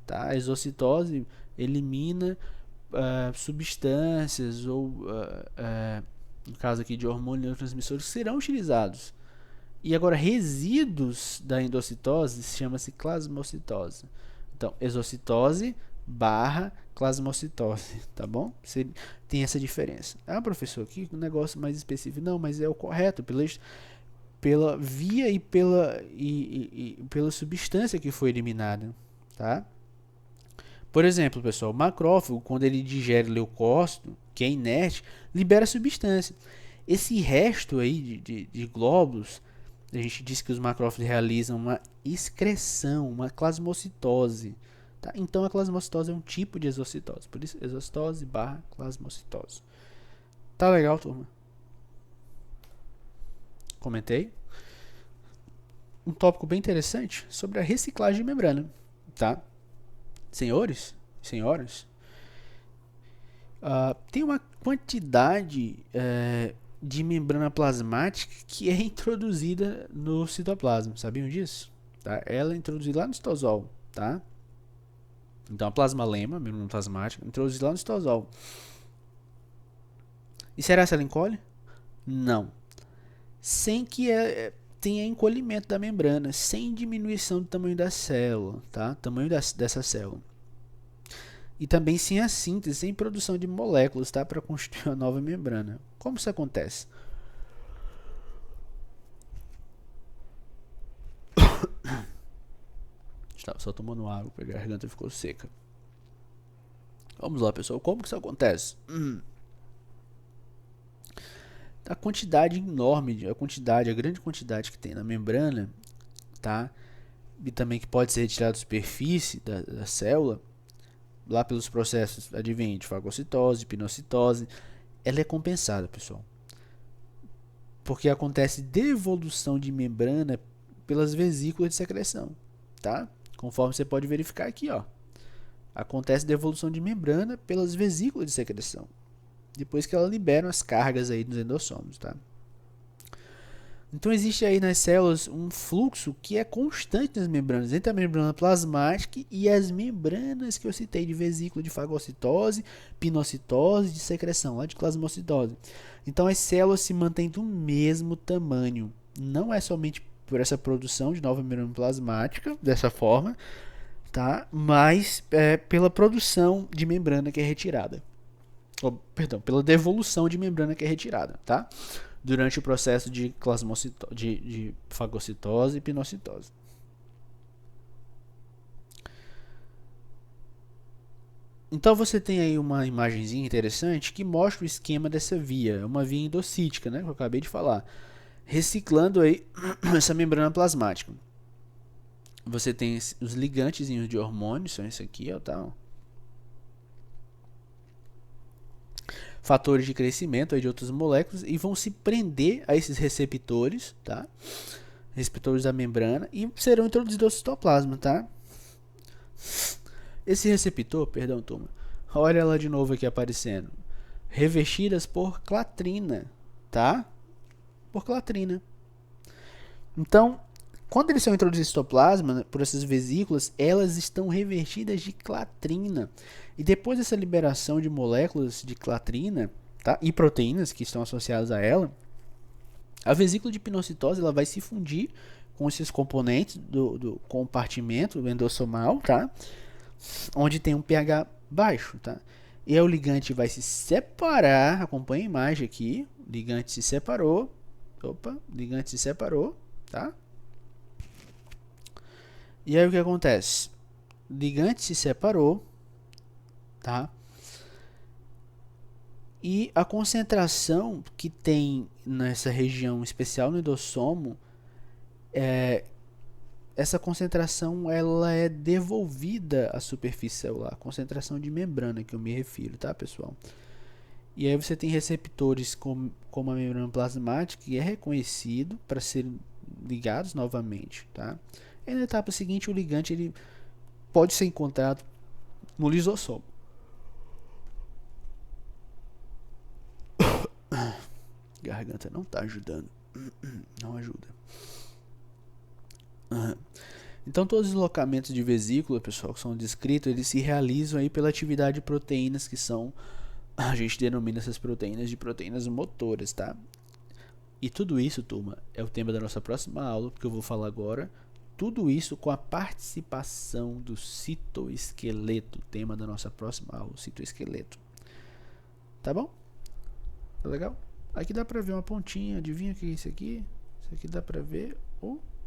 tá? A exocitose elimina substâncias ou, no caso aqui de hormônios e neurotransmissores, que serão utilizados. E agora, resíduos da endocitose chama-se plasmocitose. Então, exocitose barra plasmocitose, tá bom? Você tem essa diferença. Ah, professor, aqui um negócio mais específico. Não, mas é o correto, pela via e pela substância que foi eliminada, tá? Por exemplo, pessoal, o macrófago, quando ele digere leucócito, que é inerte, libera substância. Esse resto aí de glóbulos, a gente diz que os macrófagos realizam uma excreção, uma plasmocitose. Tá? Então, a plasmocitose é um tipo de exocitose. Por isso, exocitose barra plasmocitose. Tá legal, turma? Comentei. Um tópico bem interessante sobre a reciclagem de membrana. Tá? Senhores, senhoras, tem uma quantidade de membrana plasmática que é introduzida no citoplasma. Sabiam disso? Tá? Ela é introduzida lá no citosol. Tá? Então, a plasmalema, membrana plasmática, introduzida lá no citosol. E será que ela encolhe? Não. Sem que tenha encolhimento da membrana, sem diminuição do tamanho da célula, tá? Tamanho dessa célula. E também sem a síntese, sem produção de moléculas, tá? Para constituir uma nova membrana. Como isso acontece? Estava só tomando água, porque a garganta ficou seca. Vamos lá, pessoal. Como que isso acontece? A quantidade enorme, a grande quantidade que tem na membrana, tá? E também que pode ser retirada da superfície da célula, lá pelos processos advêm de fagocitose, pinocitose, ela é compensada, pessoal. Porque acontece devolução de membrana pelas vesículas de secreção, tá? Conforme você pode verificar aqui, ó. Acontece devolução de membrana pelas vesículas de secreção, depois que elas liberam as cargas aí dos endossomos, tá? Então existe aí nas células um fluxo que é constante nas membranas, entre a membrana plasmática e as membranas que eu citei de vesícula de fagocitose, pinocitose, de secreção, lá de plasmocitose. Então as células se mantêm do mesmo tamanho. Não é somente por essa produção de nova membrana plasmática, dessa forma, tá? Mas pela produção de membrana que é retirada. Pela devolução de membrana que é retirada, tá? Durante o processo de fagocitose e pinocitose. Então você tem aí uma imagenzinha interessante que mostra o esquema dessa via. É uma via endocítica, né, que eu acabei de falar. Reciclando aí essa membrana plasmática. Você tem os ligantezinhos de hormônios, são esse aqui, ó, tá? fatores de crescimento aí de outras moléculas e vão se prender a esses receptores, tá? Receptores da membrana e serão introduzidos ao citoplasma, tá? Esse receptor, perdão, turma, olha ela de novo aqui aparecendo, revestidas por clatrina, tá? Por clatrina. Então, quando eles são introduzidos no citoplasma, né, por essas vesículas, elas estão revestidas de clatrina. E depois dessa liberação de moléculas de clatrina, tá? E proteínas que estão associadas a ela, a vesícula de pinocitose ela vai se fundir com esses componentes do compartimento endossomal, tá? Onde tem um pH baixo, tá? E aí o ligante vai se separar, acompanha a imagem aqui, o ligante se separou, ligante se separou, tá? E aí o que acontece? O ligante se separou, tá? E a concentração que tem nessa região especial no endossomo, essa concentração ela é devolvida à superfície celular, concentração de membrana que eu me refiro, tá, pessoal? E aí você tem receptores como a membrana plasmática, que é reconhecido para serem ligados novamente, tá? E na etapa seguinte, o ligante ele pode ser encontrado no lisossomo. Garganta não está ajudando. Não ajuda. Então todos os deslocamentos de vesícula, pessoal, que são descritos, eles se realizam aí pela atividade de proteínas que são, a gente denomina essas proteínas de proteínas motoras, tá? E tudo isso, turma, é o tema da nossa próxima aula, porque eu vou falar agora. Tudo isso com a participação do citoesqueleto, tema da nossa próxima aula, o citoesqueleto. Tá bom? Tá legal? Aqui dá pra ver uma pontinha, adivinha o que é isso aqui? Isso aqui dá pra ver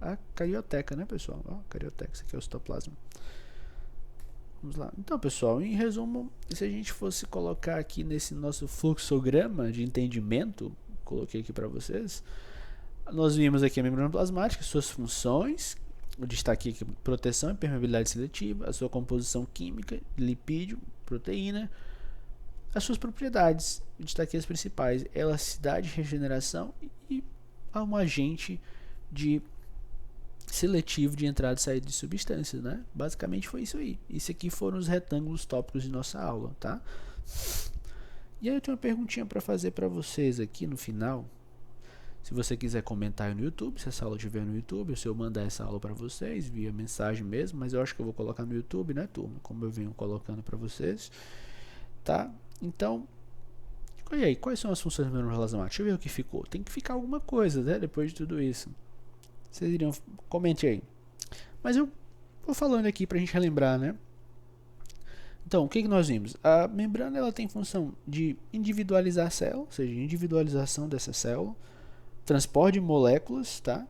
a carioteca, né, pessoal? Ó, carioteca, isso aqui é o citoplasma. Vamos lá. Então, pessoal, em resumo, se a gente fosse colocar aqui nesse nosso fluxograma de entendimento, coloquei aqui para vocês, nós vimos aqui a membrana plasmática, suas funções, eu destaquei aqui proteção e permeabilidade seletiva, a sua composição química, lipídio, proteína, as suas propriedades, eu destaquei as principais, elasticidade, regeneração e um agente seletivo de entrada e saída de substâncias, né? Basicamente foi isso aí. Isso aqui foram os retângulos tópicos de nossa aula, tá? E aí eu tenho uma perguntinha para fazer para vocês aqui no final. Se você quiser comentar aí no YouTube, se essa aula estiver no YouTube, ou se eu mandar essa aula para vocês via mensagem mesmo, mas eu acho que eu vou colocar no YouTube, né, turma? Como eu venho colocando para vocês, tá? Então, e aí, quais são as funções do membrana plasmática? Deixa eu ver o que ficou. Tem que ficar alguma coisa, né, depois de tudo isso. Vocês iriam, comente aí. Mas eu vou falando aqui pra gente relembrar, né? Então, o que nós vimos? A membrana ela tem função de individualizar a célula, ou seja, individualização dessa célula, transporte de moléculas, tá?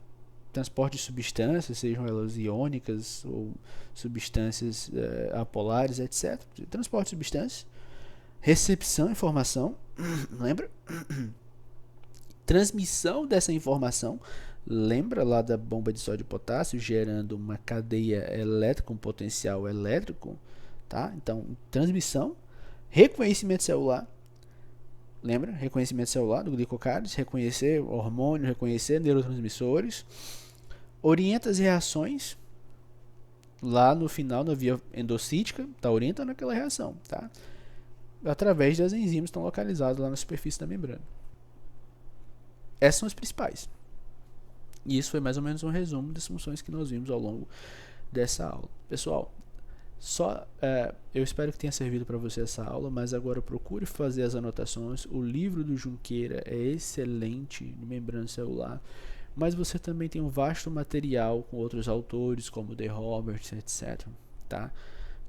Transporte de substâncias, sejam elas iônicas ou substâncias apolares, etc. Transporte de substâncias, recepção, informação, lembra? Transmissão dessa informação. Lembra lá da bomba de sódio e potássio gerando uma cadeia elétrica, um potencial elétrico, tá? Então, transmissão, reconhecimento celular. Lembra? Reconhecimento celular do glicocálice, reconhecer hormônio, reconhecer neurotransmissores. Orienta as reações lá no final, na via endocítica, tá orientando aquela reação, tá? Através das enzimas que estão localizadas lá na superfície da membrana. Essas são as principais. E isso foi mais ou menos um resumo das funções que nós vimos ao longo dessa aula. Pessoal, eu espero que tenha servido para você essa aula, mas agora procure fazer as anotações. O livro do Junqueira é excelente de membrana celular, mas você também tem um vasto material com outros autores, como The Roberts, etc. Tá?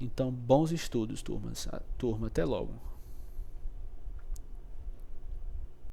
Então, bons estudos, turma. Até logo.